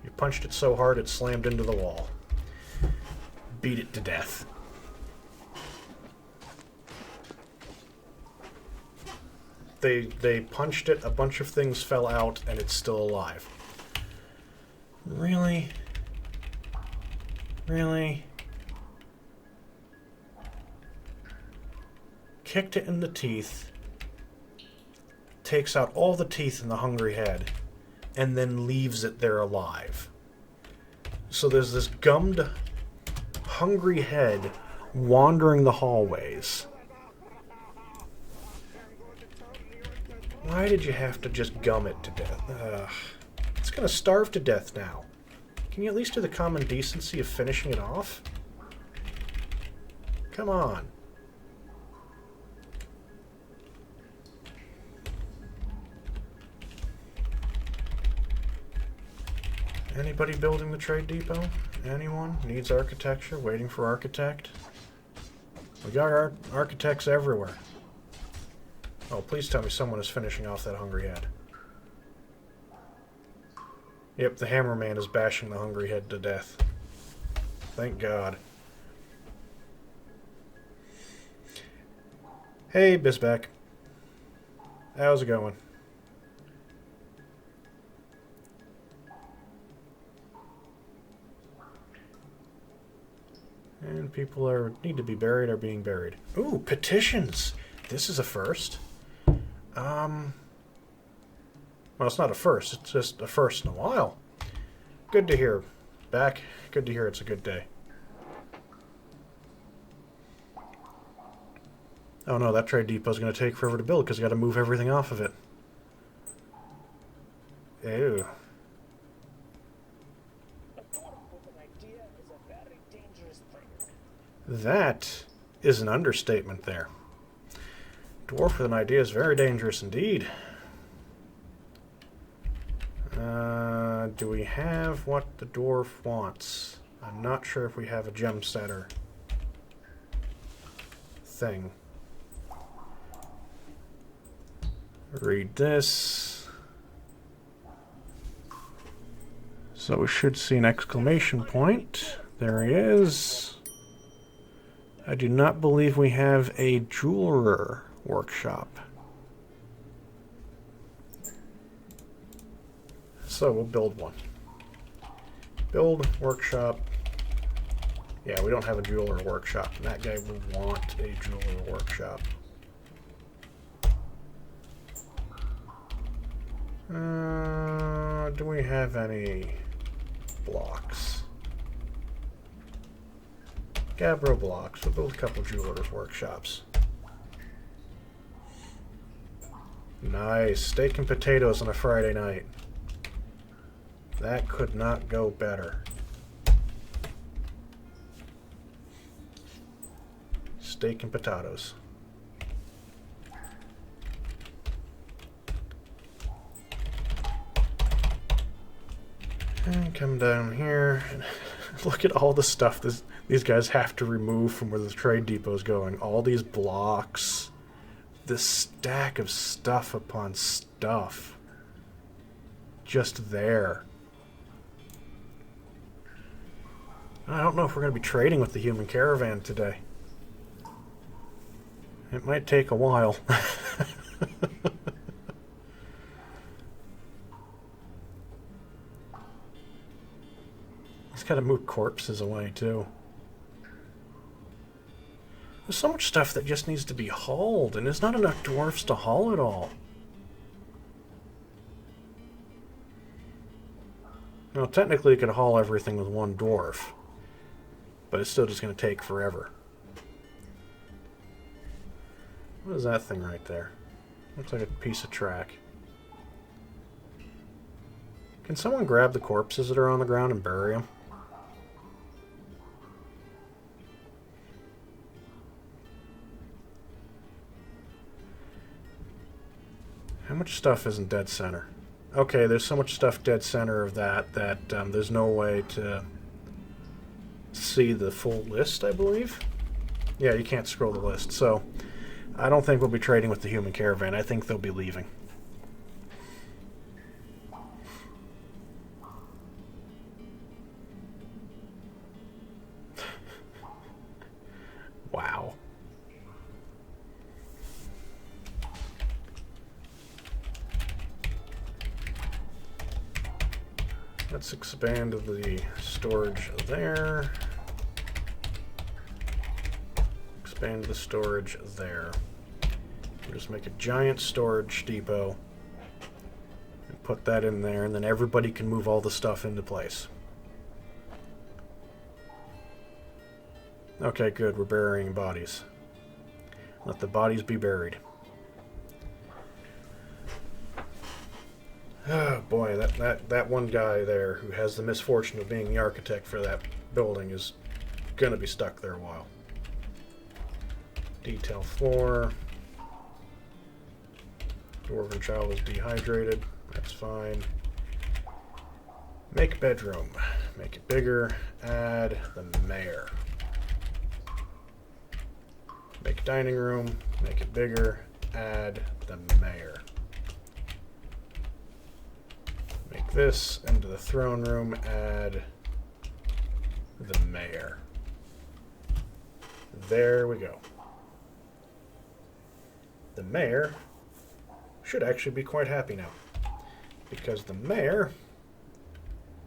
You punched it so hard it slammed into the wall. Beat it to death. They punched it, a bunch of things fell out, and it's still alive. Really? Really? Kicked it in the teeth, takes out all the teeth in the hungry head, and then leaves it there alive. So there's this gummed, hungry head wandering the hallways. Why did you have to just gum it to death? It's gonna starve to death now. Can you at least do the common decency of finishing it off? Come on. Anybody building the trade depot? Anyone? Needs architecture? Waiting for architect? We got architects everywhere. Oh, please tell me someone is finishing off that hungry head. Yep, the hammerman is bashing the hungry head to death. Thank God. Hey, Bisbeck. How's it going? And people need to be buried are being buried. Ooh, petitions! This is a first. Well, it's not a first. It's just a first in a while. Good to hear. Back. Good to hear it's a good day. Oh no, that trade depot is going to take forever to build because you got to move everything off of it. Ew. A dwarf with an idea is a very dangerous thing. That is an understatement there. Dwarf with an idea is very dangerous indeed. Do we have what the dwarf wants? I'm not sure if we have a gem setter thing. Read this. So we should see an exclamation point. There he is. I do not believe we have a jeweler workshop. So we'll build one. Build workshop. Yeah, we don't have a jeweler workshop. And that guy will want a jeweler workshop. Do we have any blocks? Gabbro blocks. We'll build a couple jewelers workshops. Nice. Steak and potatoes on a Friday night. That could not go better. Steak and potatoes. And come down here. Look at all the stuff these guys have to remove from where the trade depot is going. All these blocks. This stack of stuff upon stuff. Just there. I don't know if we're going to be trading with the human caravan today. It might take a while. He's got to move corpses away, too. There's so much stuff that just needs to be hauled, and there's not enough dwarfs to haul it all. Now, technically, you could haul everything with one dwarf, but it's still just going to take forever. What is that thing right there? Looks like a piece of track. Can someone grab the corpses that are on the ground and bury them? How much stuff is in dead center? Okay, there's so much stuff dead center of that there's no way to see the full list, I believe. Yeah, you can't scroll the list, so I don't think we'll be trading with the human caravan. I think they'll be leaving. Wow. Let's expand the storage there. Expand the storage there. We'll just make a giant storage depot and put that in there, and then everybody can move all the stuff into place. Okay, good. We're burying bodies. Let the bodies be buried. Oh boy, that one guy there who has the misfortune of being the architect for that building is gonna be stuck there a while. Detail floor. Dwarven child is dehydrated. That's fine. Make bedroom. Make it bigger. Add the mayor. Make dining room. Make it bigger. Add the mayor. Make this into the throne room. Add the mayor. There we go. The mayor should actually be quite happy now, because the mayor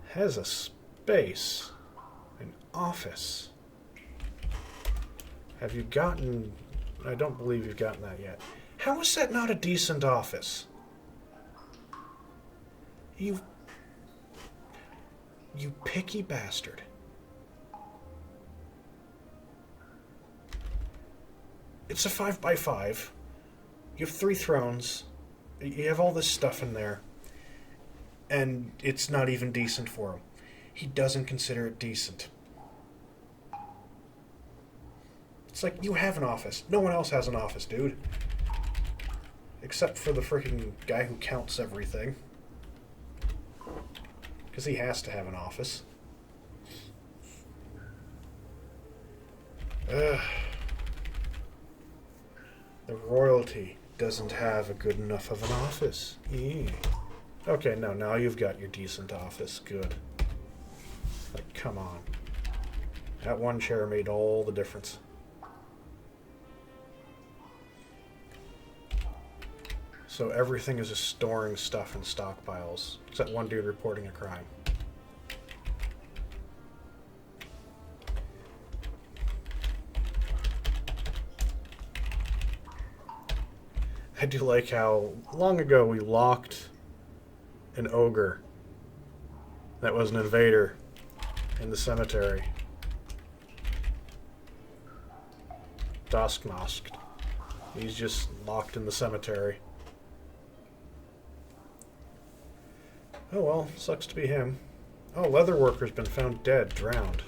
has a space, an office. Have you gotten... I don't believe you've gotten that yet. How is that not a decent office? You picky bastard. It's a 5x5. You have 3 thrones. You have all this stuff in there. And it's not even decent for him. He doesn't consider it decent. It's like, you have an office. No one else has an office, dude. Except for the freaking guy who counts everything. Because he has to have an office. Ugh. The royalty doesn't have a good enough of an office. Okay, no, now you've got your decent office. Good. Like, come on. That one chair made all the difference. So everything is just storing stuff in stockpiles, except one dude reporting a crime. I do like how long ago we locked an ogre that was an invader in the cemetery. Duskmasked. He's just locked in the cemetery. Oh well, sucks to be him. Oh, leatherworker's been found dead, drowned.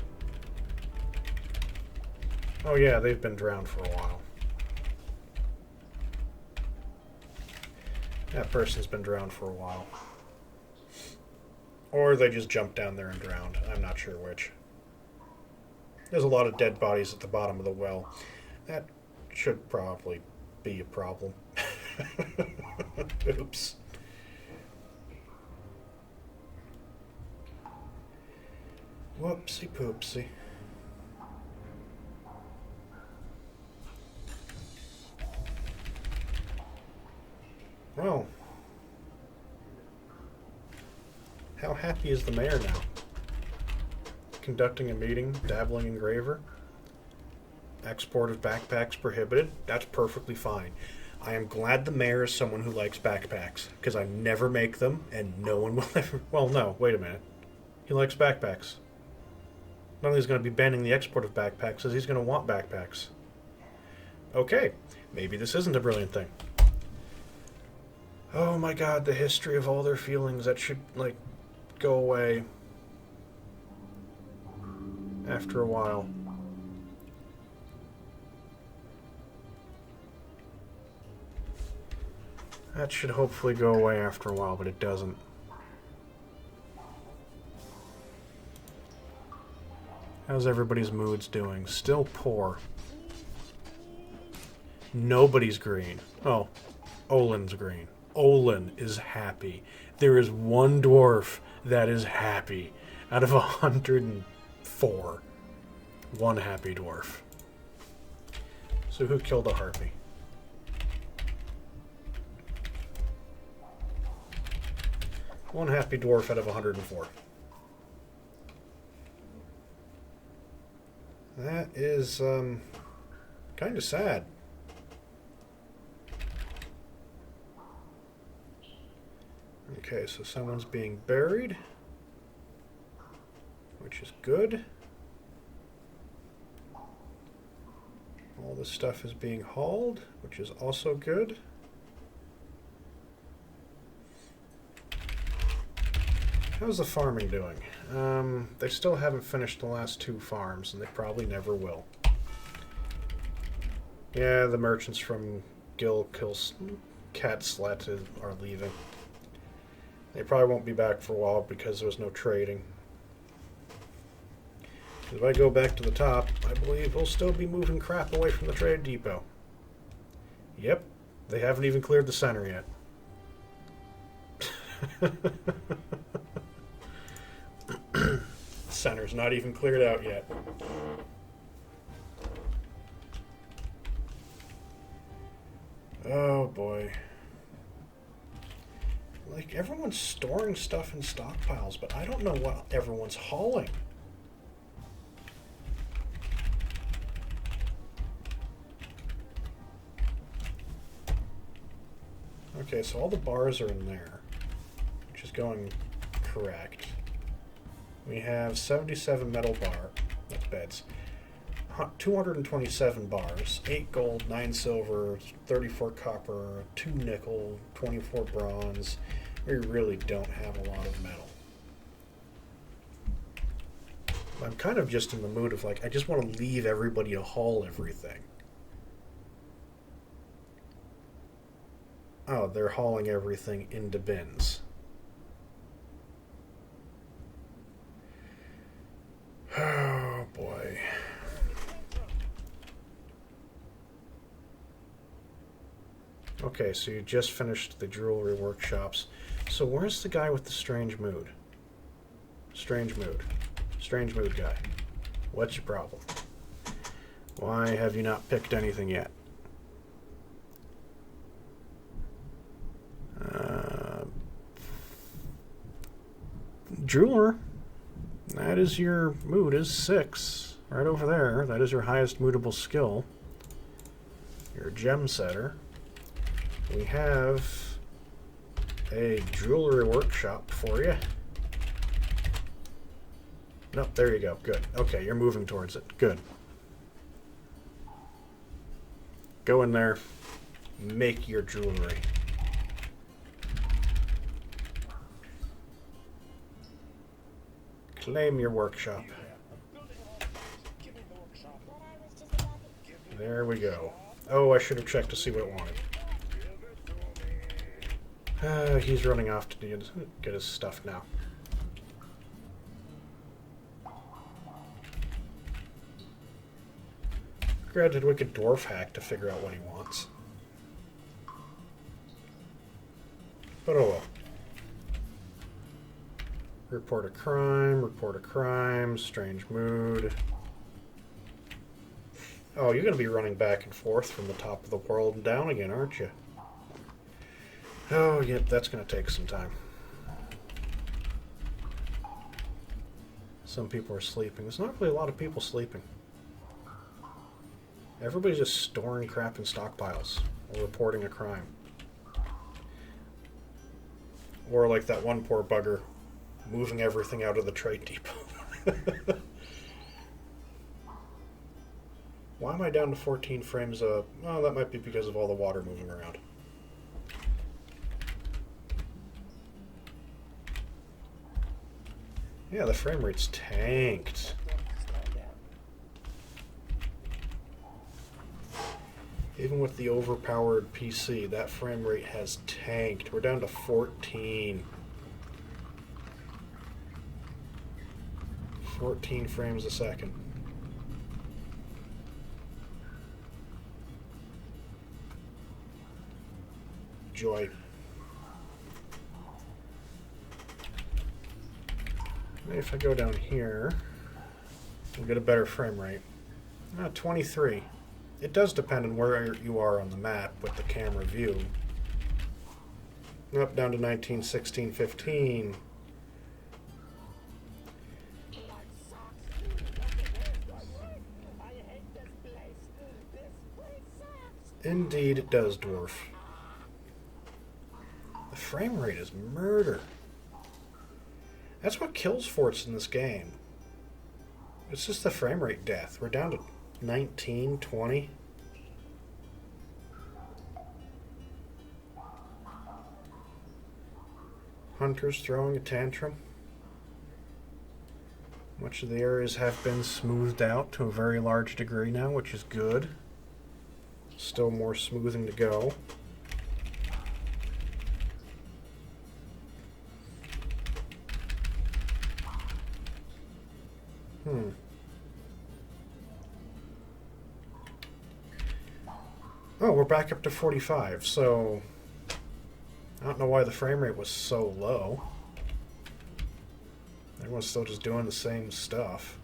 Oh yeah, they've been drowned for a while. That person's been drowned for a while. Or they just jumped down there and drowned. I'm not sure which. There's a lot of dead bodies at the bottom of the well. That should probably be a problem. Oops. Whoopsie poopsie. Well, how happy is the mayor now? Conducting a meeting, dabbling in graver. Export of backpacks prohibited. That's perfectly fine. I am glad the mayor is someone who likes backpacks, because I never make them, and no one will ever... Well, no, wait a minute. He likes backpacks. Not only is he going to be banning the export of backpacks, as he's going to want backpacks. Okay, maybe this isn't a brilliant thing. Oh my god, the history of all their feelings, that should, like, go away after a while. That should hopefully go away after a while, but it doesn't. How's everybody's moods doing? Still poor. Nobody's green. Oh, Olin's green. Olin is happy. There is one dwarf that is happy out of 104. One happy dwarf. So who killed a harpy? One happy dwarf out of 104. That is kind of sad. Okay, so someone's being buried, which is good. All this stuff is being hauled, which is also good. How's the farming doing? They still haven't finished the last 2 farms, and they probably never will. Yeah, the merchants from Catslet are leaving. They probably won't be back for a while because there was no trading. If I go back to the top, I believe we'll still be moving crap away from the trade depot. Yep, they haven't even cleared the center yet. Center's not even cleared out yet. Oh boy. Like, everyone's storing stuff in stockpiles, but I don't know what everyone's hauling. Okay, so all the bars are in there, which is going correct. We have 77 metal bar, that's beds, 227 bars, 8 gold, 9 silver, 34 copper, 2 nickel, 24 bronze. We really don't have a lot of metal. I'm kind of just in the mood of, like, I just want to leave everybody to haul everything. Oh, they're hauling everything into bins. Oh boy. Okay, so you just finished the jewelry workshops. So where's the guy with the strange mood? Strange mood. Strange mood guy. What's your problem? Why have you not picked anything yet? Jeweler. That is your mood, is 6. Right over there. That is your highest moodable skill. You're a gem setter. We have a jewelry workshop for you. Nope, there you go. Good. Okay, you're moving towards it. Good. Go in there. Make your jewelry. Claim your workshop. There we go. Oh, I should have checked to see what it wanted. He's running off to get his stuff now. Granted, we could dwarf hack to figure out what he wants. But oh well. Report a crime, strange mood. Oh, you're going to be running back and forth from the top of the world and down again, aren't you? Oh, yep, that's going to take some time. Some people are sleeping. There's not really a lot of people sleeping. Everybody's just storing crap in stockpiles or reporting a crime. Or like that one poor bugger moving everything out of the trade depot. Why am I down to 14 frames? Oh, that might be because of all the water moving around. Yeah, the frame rate's tanked. Even with the overpowered PC, that frame rate has tanked. We're down to 14. 14 frames a second. Joy. Maybe if I go down here, we'll get a better frame rate. 23. It does depend on where you are on the map with the camera view. Up down to 19, 16, 15. Indeed it does, Dwarf. The frame rate is murder. That's what kills forts in this game. It's just the frame rate death. We're down to 19, 20. Hunters throwing a tantrum. Much of the areas have been smoothed out to a very large degree now, which is good. Still more smoothing to go. Oh, we're back up to 45, so I don't know why the frame rate was so low. Everyone's still just doing the same stuff.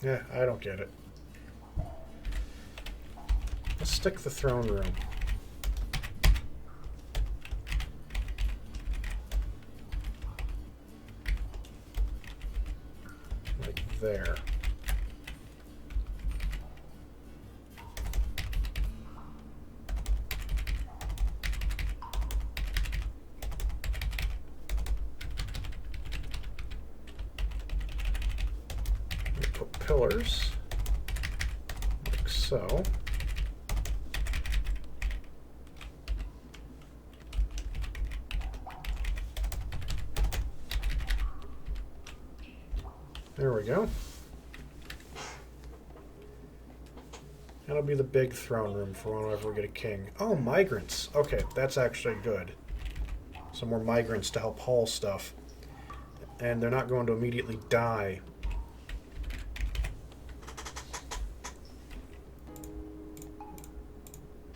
Yeah, I don't get it. Let's stick the throne room. Like there. Pillars, like so. There we go. That'll be the big throne room for whenever we get a king. Oh, migrants. Okay, that's actually good. Some more migrants to help haul stuff. And they're not going to immediately die.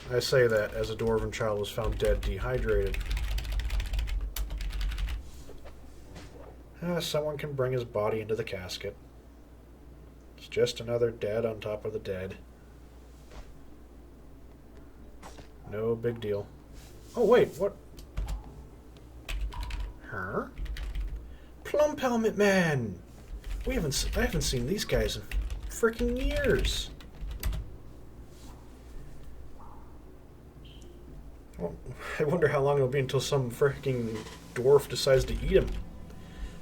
I say that as a dwarven child was found dead dehydrated. Someone can bring his body into the casket. It's just another dead on top of the dead. No big deal. Oh, wait, what? Huh? Plump Helmet Man! I haven't seen these guys in freaking years. Well, I wonder how long it'll be until some freaking dwarf decides to eat him.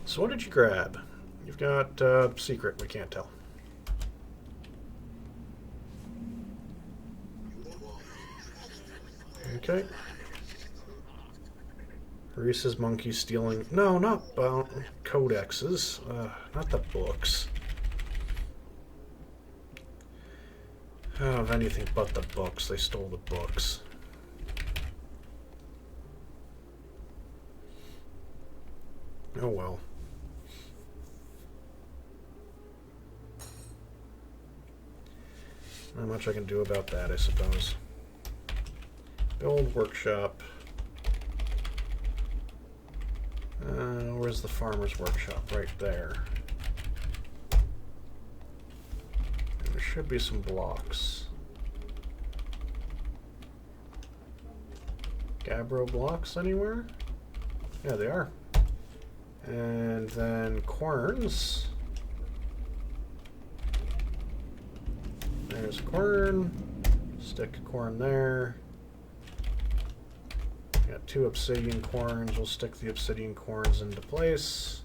So what did you grab? You've got secret, we can't tell. Okay. Reese's monkey stealing... No, not codexes. Not the books. Oh, of anything but the books. They stole the books. Oh well. Not much I can do about that, I suppose. Build workshop. Where's the farmer's workshop? Right there. And there should be some blocks. Gabbro blocks anywhere? Yeah, they are. And then querns. There's a quern. Stick a quern there. Got 2 obsidian querns. We'll stick the obsidian querns into place.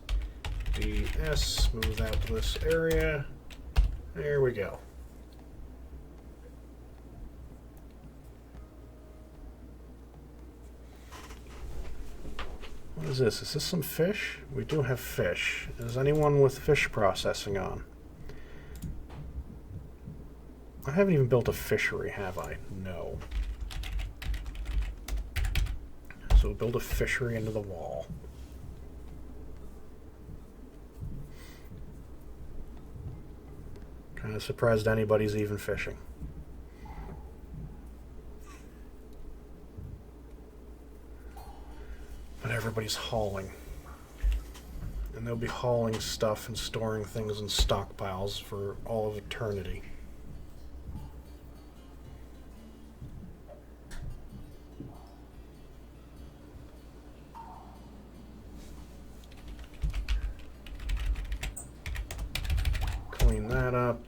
DS, smooth out this area. There we go. What is this? Is this some fish? We do have fish. Is anyone with fish processing on? I haven't even built a fishery, have I? No. So we'll build a fishery into the wall. Kind of surprised anybody's even fishing. But everybody's hauling. And they'll be hauling stuff and storing things in stockpiles for all of eternity. Clean that up.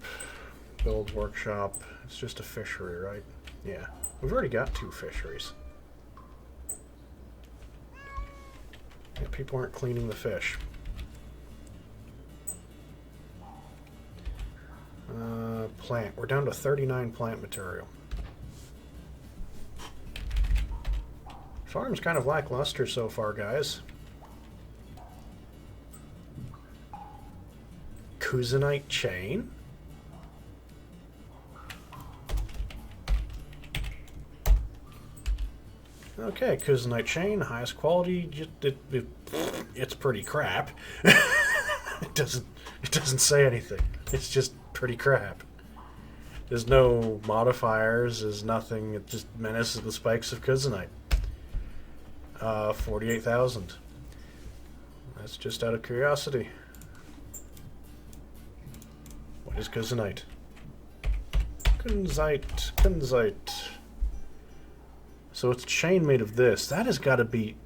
Build workshop. It's just a fishery, right? Yeah. We've already got 2 fisheries. Yeah, people aren't cleaning the fish. Plant. We're down to 39 plant material. Farm's kind of lackluster so far, guys. Kuzanite chain? Okay, Kuzanite chain, highest quality. It's pretty crap. It doesn't say anything. It's just pretty crap. There's no modifiers. There's nothing. It just menaces the spikes of Kuzanite. 48,000. That's just out of curiosity. What is Kuzanite? Kunzite. So it's a chain made of this. That has got to be,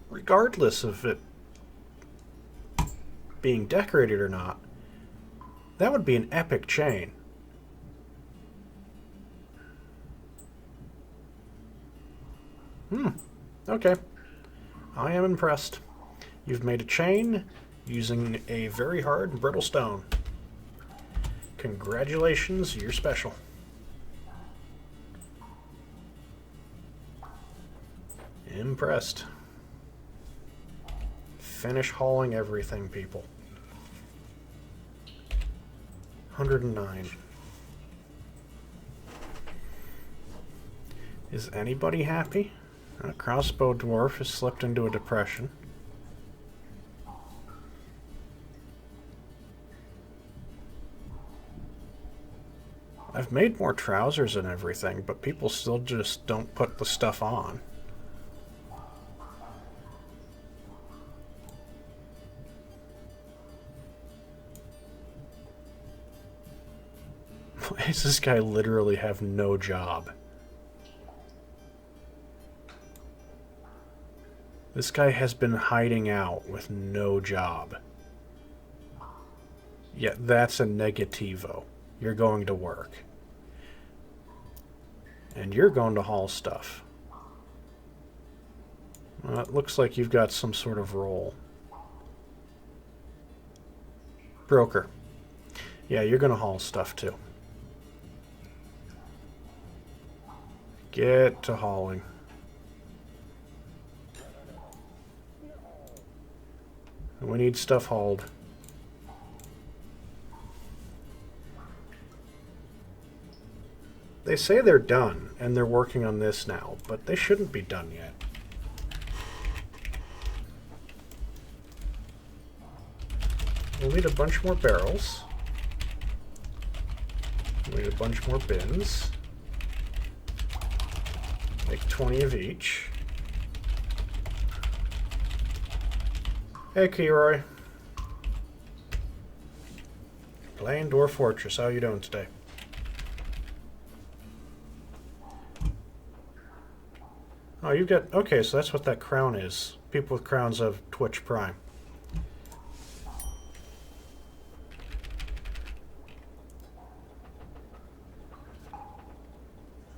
regardless of it being decorated or not, that would be an epic chain. Okay. I am impressed. You've made a chain using a very hard and brittle stone. Congratulations, you're special. Impressed. Finish hauling everything, people. 109. Is anybody happy? A crossbow dwarf has slipped into a depression. I've made more trousers and everything, but people still just don't put the stuff on. does this guy literally have no job? This guy has been hiding out with no job. Yeah, that's a negativo. You're going to work. And you're going to haul stuff. It looks like you've got some sort of role. Broker. Yeah, you're going to haul stuff too. Get to hauling. We need stuff hauled. They say they're done, and they're working on this now, but they shouldn't be done yet. We'll need a bunch more barrels. We'll need a bunch more bins. Make 20 of each. Hey, Kiroy. Playing Dwarf Fortress. How you doing today? Oh, you've got... Okay, so that's what that crown is. People with crowns have Twitch Prime.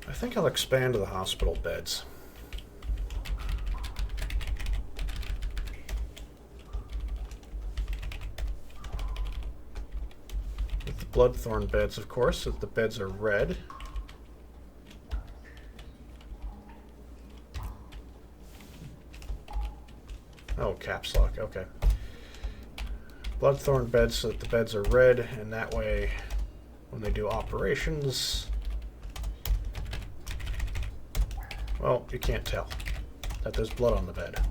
I think I'll expand the hospital beds. With the bloodthorn beds, of course, if the beds are red. Oh, caps lock, okay. Bloodthorn beds so that the beds are red, and that way, when they do operations... Well, you can't tell that there's blood on the bed.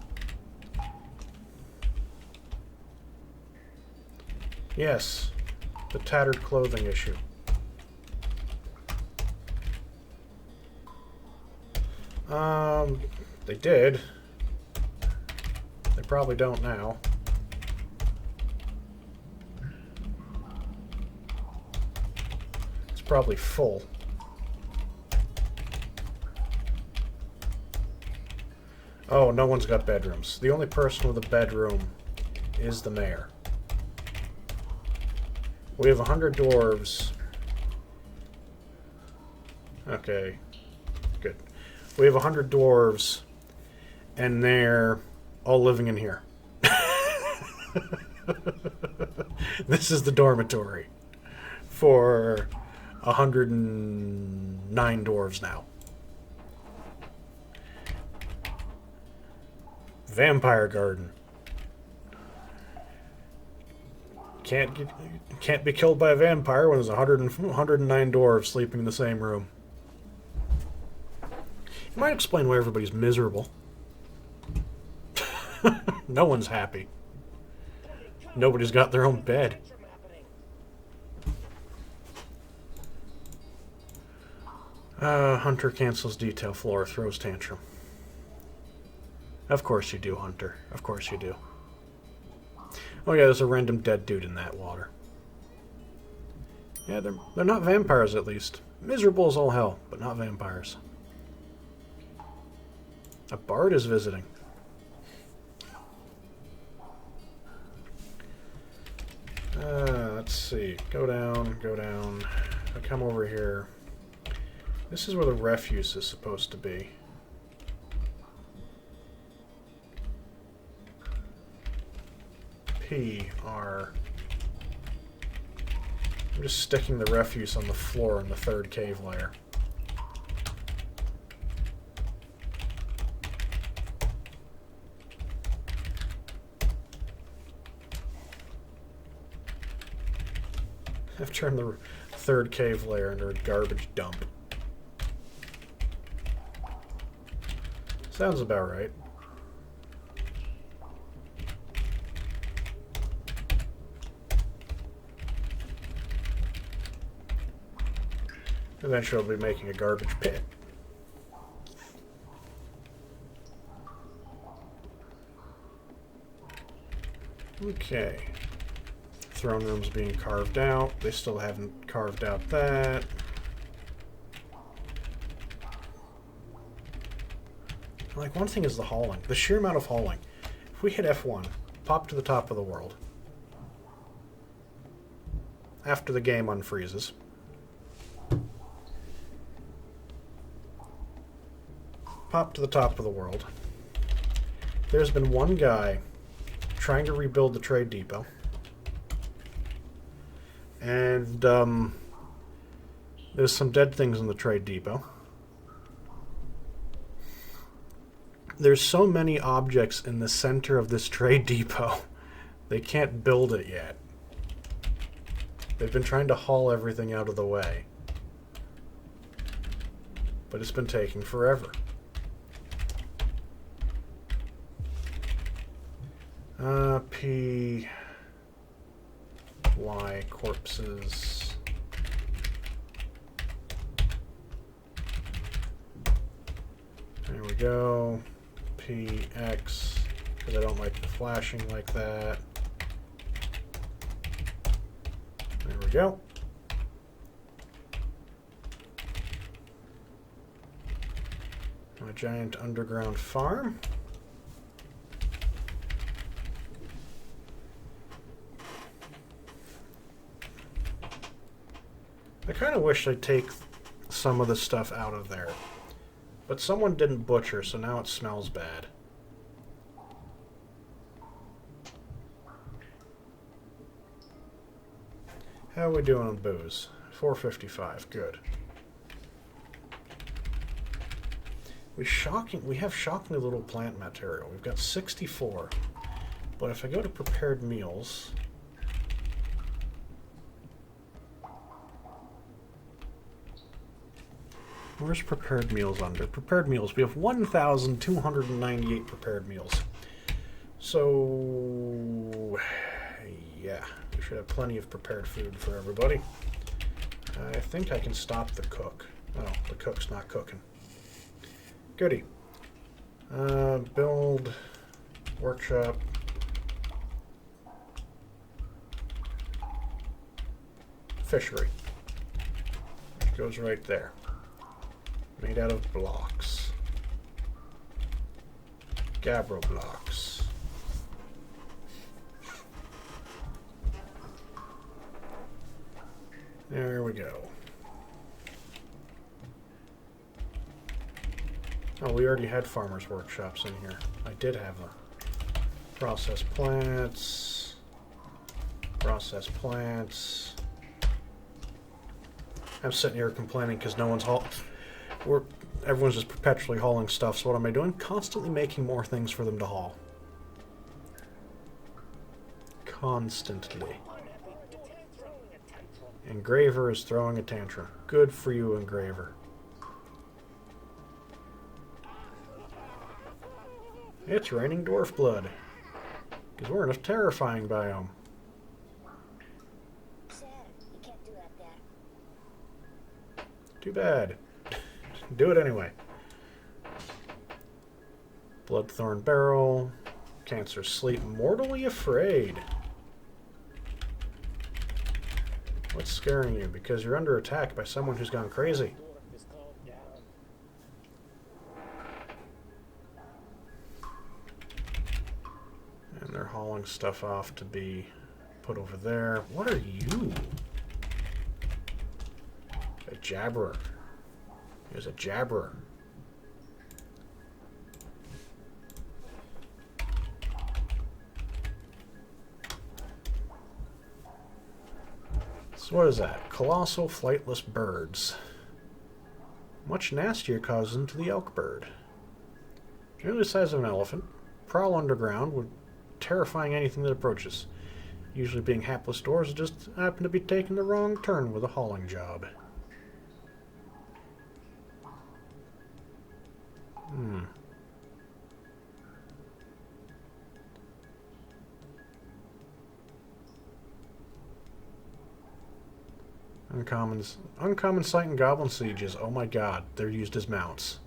Yes, the tattered clothing issue. They did. They probably don't now. It's probably full. Oh, no one's got bedrooms. The only person with a bedroom is the mayor. We have 100 dwarves. Okay, good. We have 100 dwarves, and they're all living in here. This is the dormitory for 109 dwarves now. Vampire garden. Can't be killed by a vampire when there's 109 dwarves sleeping in the same room. You might explain why everybody's miserable. No one's happy. Nobody's got their own bed. Hunter cancels detail floor, throws tantrum. Of course you do, Hunter. Of course you do. Oh yeah, there's a random dead dude in that water. Yeah, they're not vampires at least. Miserable as all hell, but not vampires. A bard is visiting. Let's see. Go down, go down. I come over here. This is where the refuse is supposed to be. PR. I'm just sticking the refuse on the floor in the third cave layer. I've turned the third cave layer into a garbage dump. Sounds about right. Eventually I'll be making a garbage pit. Okay. Throne room's being carved out. They still haven't carved out that. Like, one thing is the hauling. The sheer amount of hauling. If we hit F1, pop to the top of the world. After the game unfreezes. Pop to the top of the world. There's been one guy trying to rebuild the trade depot. And, there's some dead things in the trade depot. There's so many objects in the center of this trade depot. They can't build it yet. They've been trying to haul everything out of the way. But it's been taking forever. P... Y corpses... There we go. PX, because I don't like the flashing like that. There we go. A giant underground farm. I kind of wish I'd take some of the stuff out of there. But someone didn't butcher, so now it smells bad. How are we doing on booze? 455, good. We have shockingly little plant material. We've got 64. But if I go to prepared meals... Where's prepared meals under? Prepared meals. We have 1,298 prepared meals. So, yeah, we should have plenty of prepared food for everybody. I think I can stop the cook. Oh, the cook's not cooking. Goody. Build, workshop. Fishery. Goes right there. Made out of blocks. Gabbro blocks. There we go. Oh, we already had farmers' workshops in here. I did have them. Process plants. Process plants. I'm sitting here complaining because no one's everyone's just perpetually hauling stuff, so what am I doing? Constantly making more things for them to haul. Constantly. Engraver is throwing a tantrum. Good for you, Engraver. It's raining dwarf blood. Because we're in a terrifying biome. Sad. You can't do like that. Too bad. Do it anyway. Bloodthorn barrel. Cancer sleep. Mortally afraid. What's scaring you? Because you're under attack by someone who's gone crazy. And they're hauling stuff off to be put over there. What are you? A jabberer. There's a jabberer. So what is that? Colossal flightless birds. Much nastier cousin to the elk bird. Nearly the size of an elephant. Prowl underground with terrifying anything that approaches. Usually being hapless dwarves just happen to be taking the wrong turn with a hauling job. Uncommon sight in goblin sieges. Oh my god, they're used as mounts.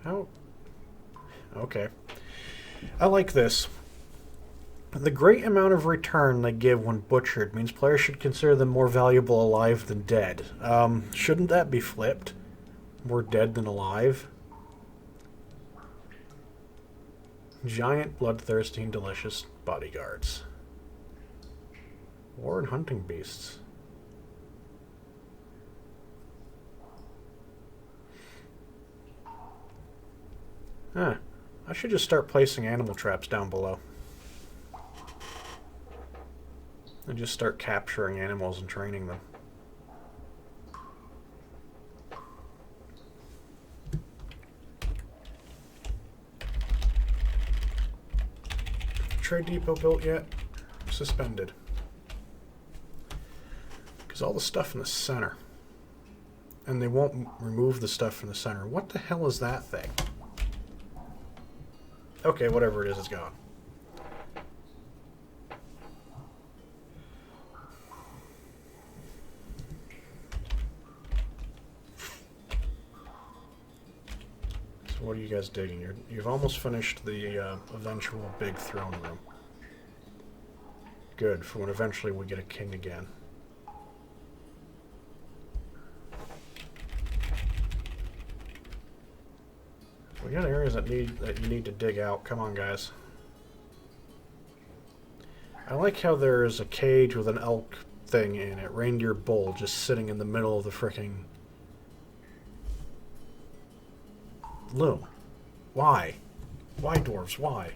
How? Okay. I like this. The great amount of return they give when butchered means players should consider them more valuable alive than dead. Shouldn't that be flipped? More dead than alive? Giant, bloodthirsty, and delicious bodyguards. War and hunting beasts. Huh. I should just start placing animal traps down below. And just start capturing animals and training them. Trade depot built yet? Suspended. Because all the stuff in the center. And they won't remove the stuff from the center. What the hell is that thing? Okay, whatever it is, it's gone. So what are you guys digging? You've almost finished the eventual big throne room. Good, for when eventually we get a king again. We got areas that you need to dig out. Come on, guys. I like how there's a cage with an elk thing in it, reindeer bull, just sitting in the middle of the frickin' loom. Why? Why, dwarves? Why?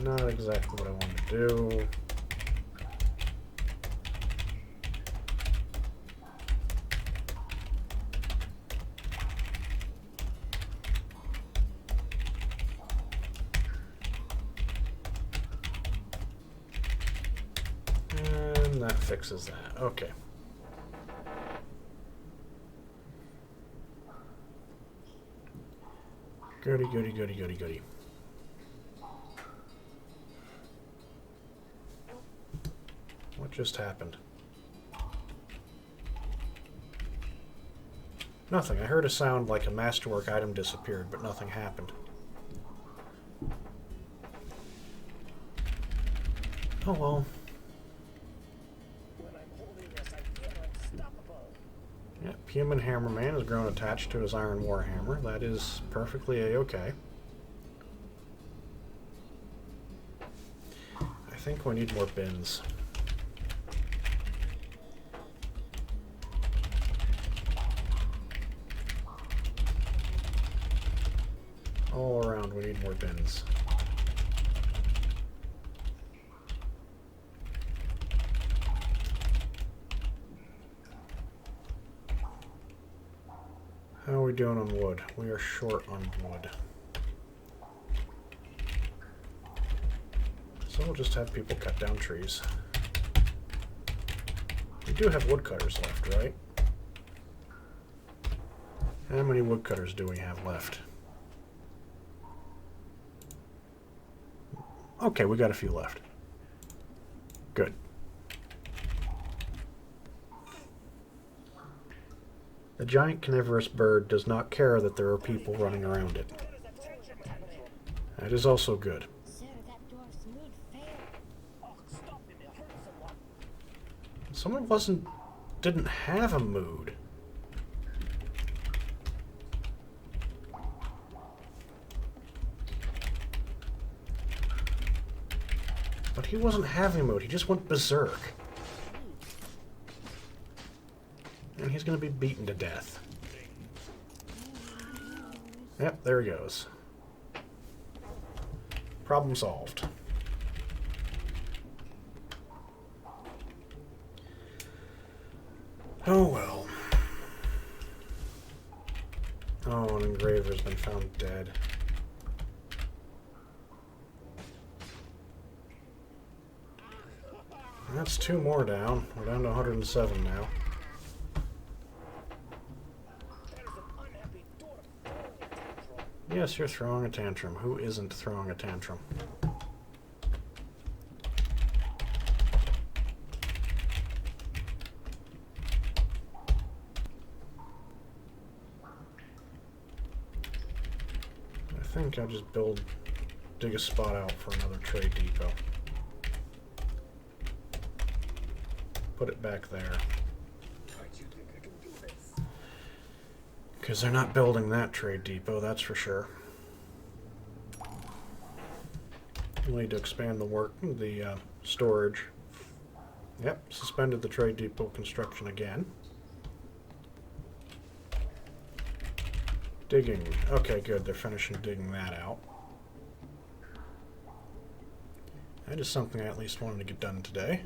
Not exactly what I wanted to do. And that fixes that. Okay. Goody, goody, goody, goody, goody. What just happened? Nothing. I heard a sound like a masterwork item disappeared, but nothing happened. Oh well. When I'm holding this, I feel unstoppable. Yeah, human hammerman has grown attached to his iron warhammer. That is perfectly a-okay. I think we need more bins. All around, we need more bins. How are we doing on wood? We are short on wood. So we'll just have people cut down trees. We do have woodcutters left, right? How many woodcutters do we have left? Okay, we got a few left. Good. The giant carnivorous bird does not care that there are people running around it. That is also good. Sir, that dwarf's mood failed. Oh, stop him, it hurts someone. Someone didn't have a mood. But he wasn't having a mood, he just went berserk. And he's going to be beaten to death. Yep, there he goes. Problem solved. Oh well. Oh, an engraver's been found dead. That's two more down. We're down to 107 now. That is an unhappy dwarf throwing a tantrum. Yes, you're throwing a tantrum. Who isn't throwing a tantrum? think I'll just dig a spot out for another trade depot. Put it back there. Because they're not building that trade depot, that's for sure. We'll need to expand the storage. Yep, suspended the trade depot construction again. Digging. Okay, good. They're finishing digging that out. That is something I at least wanted to get done today.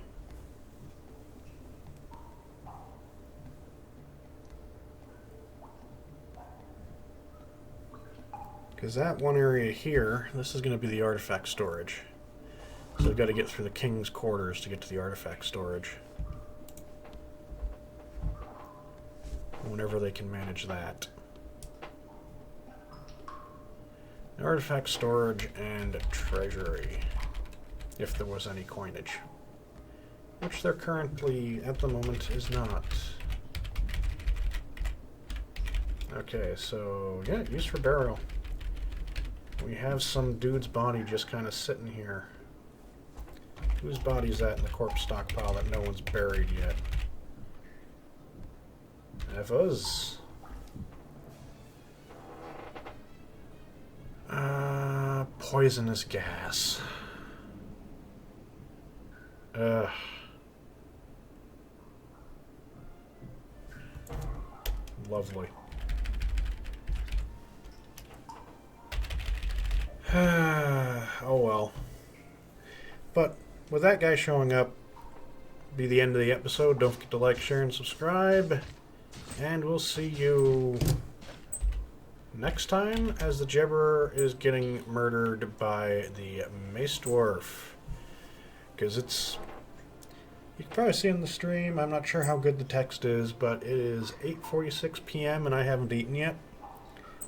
Because that one area here, this is going to be the artifact storage. So we've got to get through the king's quarters to get to the artifact storage. Whenever they can manage that. Artifact storage and treasury, if there was any coinage. Which there currently, at the moment, is not. Okay, so, yeah, use for burial. We have some dude's body just kind of sitting here. Whose body is that in the corpse stockpile that no one's buried yet? Eva's. Poisonous gas. Ugh. Lovely. Oh well. But with that guy showing up, be the end of the episode. Don't forget to like, share, and subscribe. And we'll see you next time as the Gibber is getting murdered by the Mace Dwarf. Because it's... You can probably see in the stream, I'm not sure how good the text is, but it is 8:46 p.m. and I haven't eaten yet.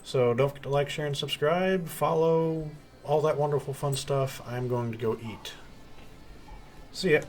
So don't forget to like, share, and subscribe. Follow all that wonderful fun stuff. I'm going to go eat. See ya.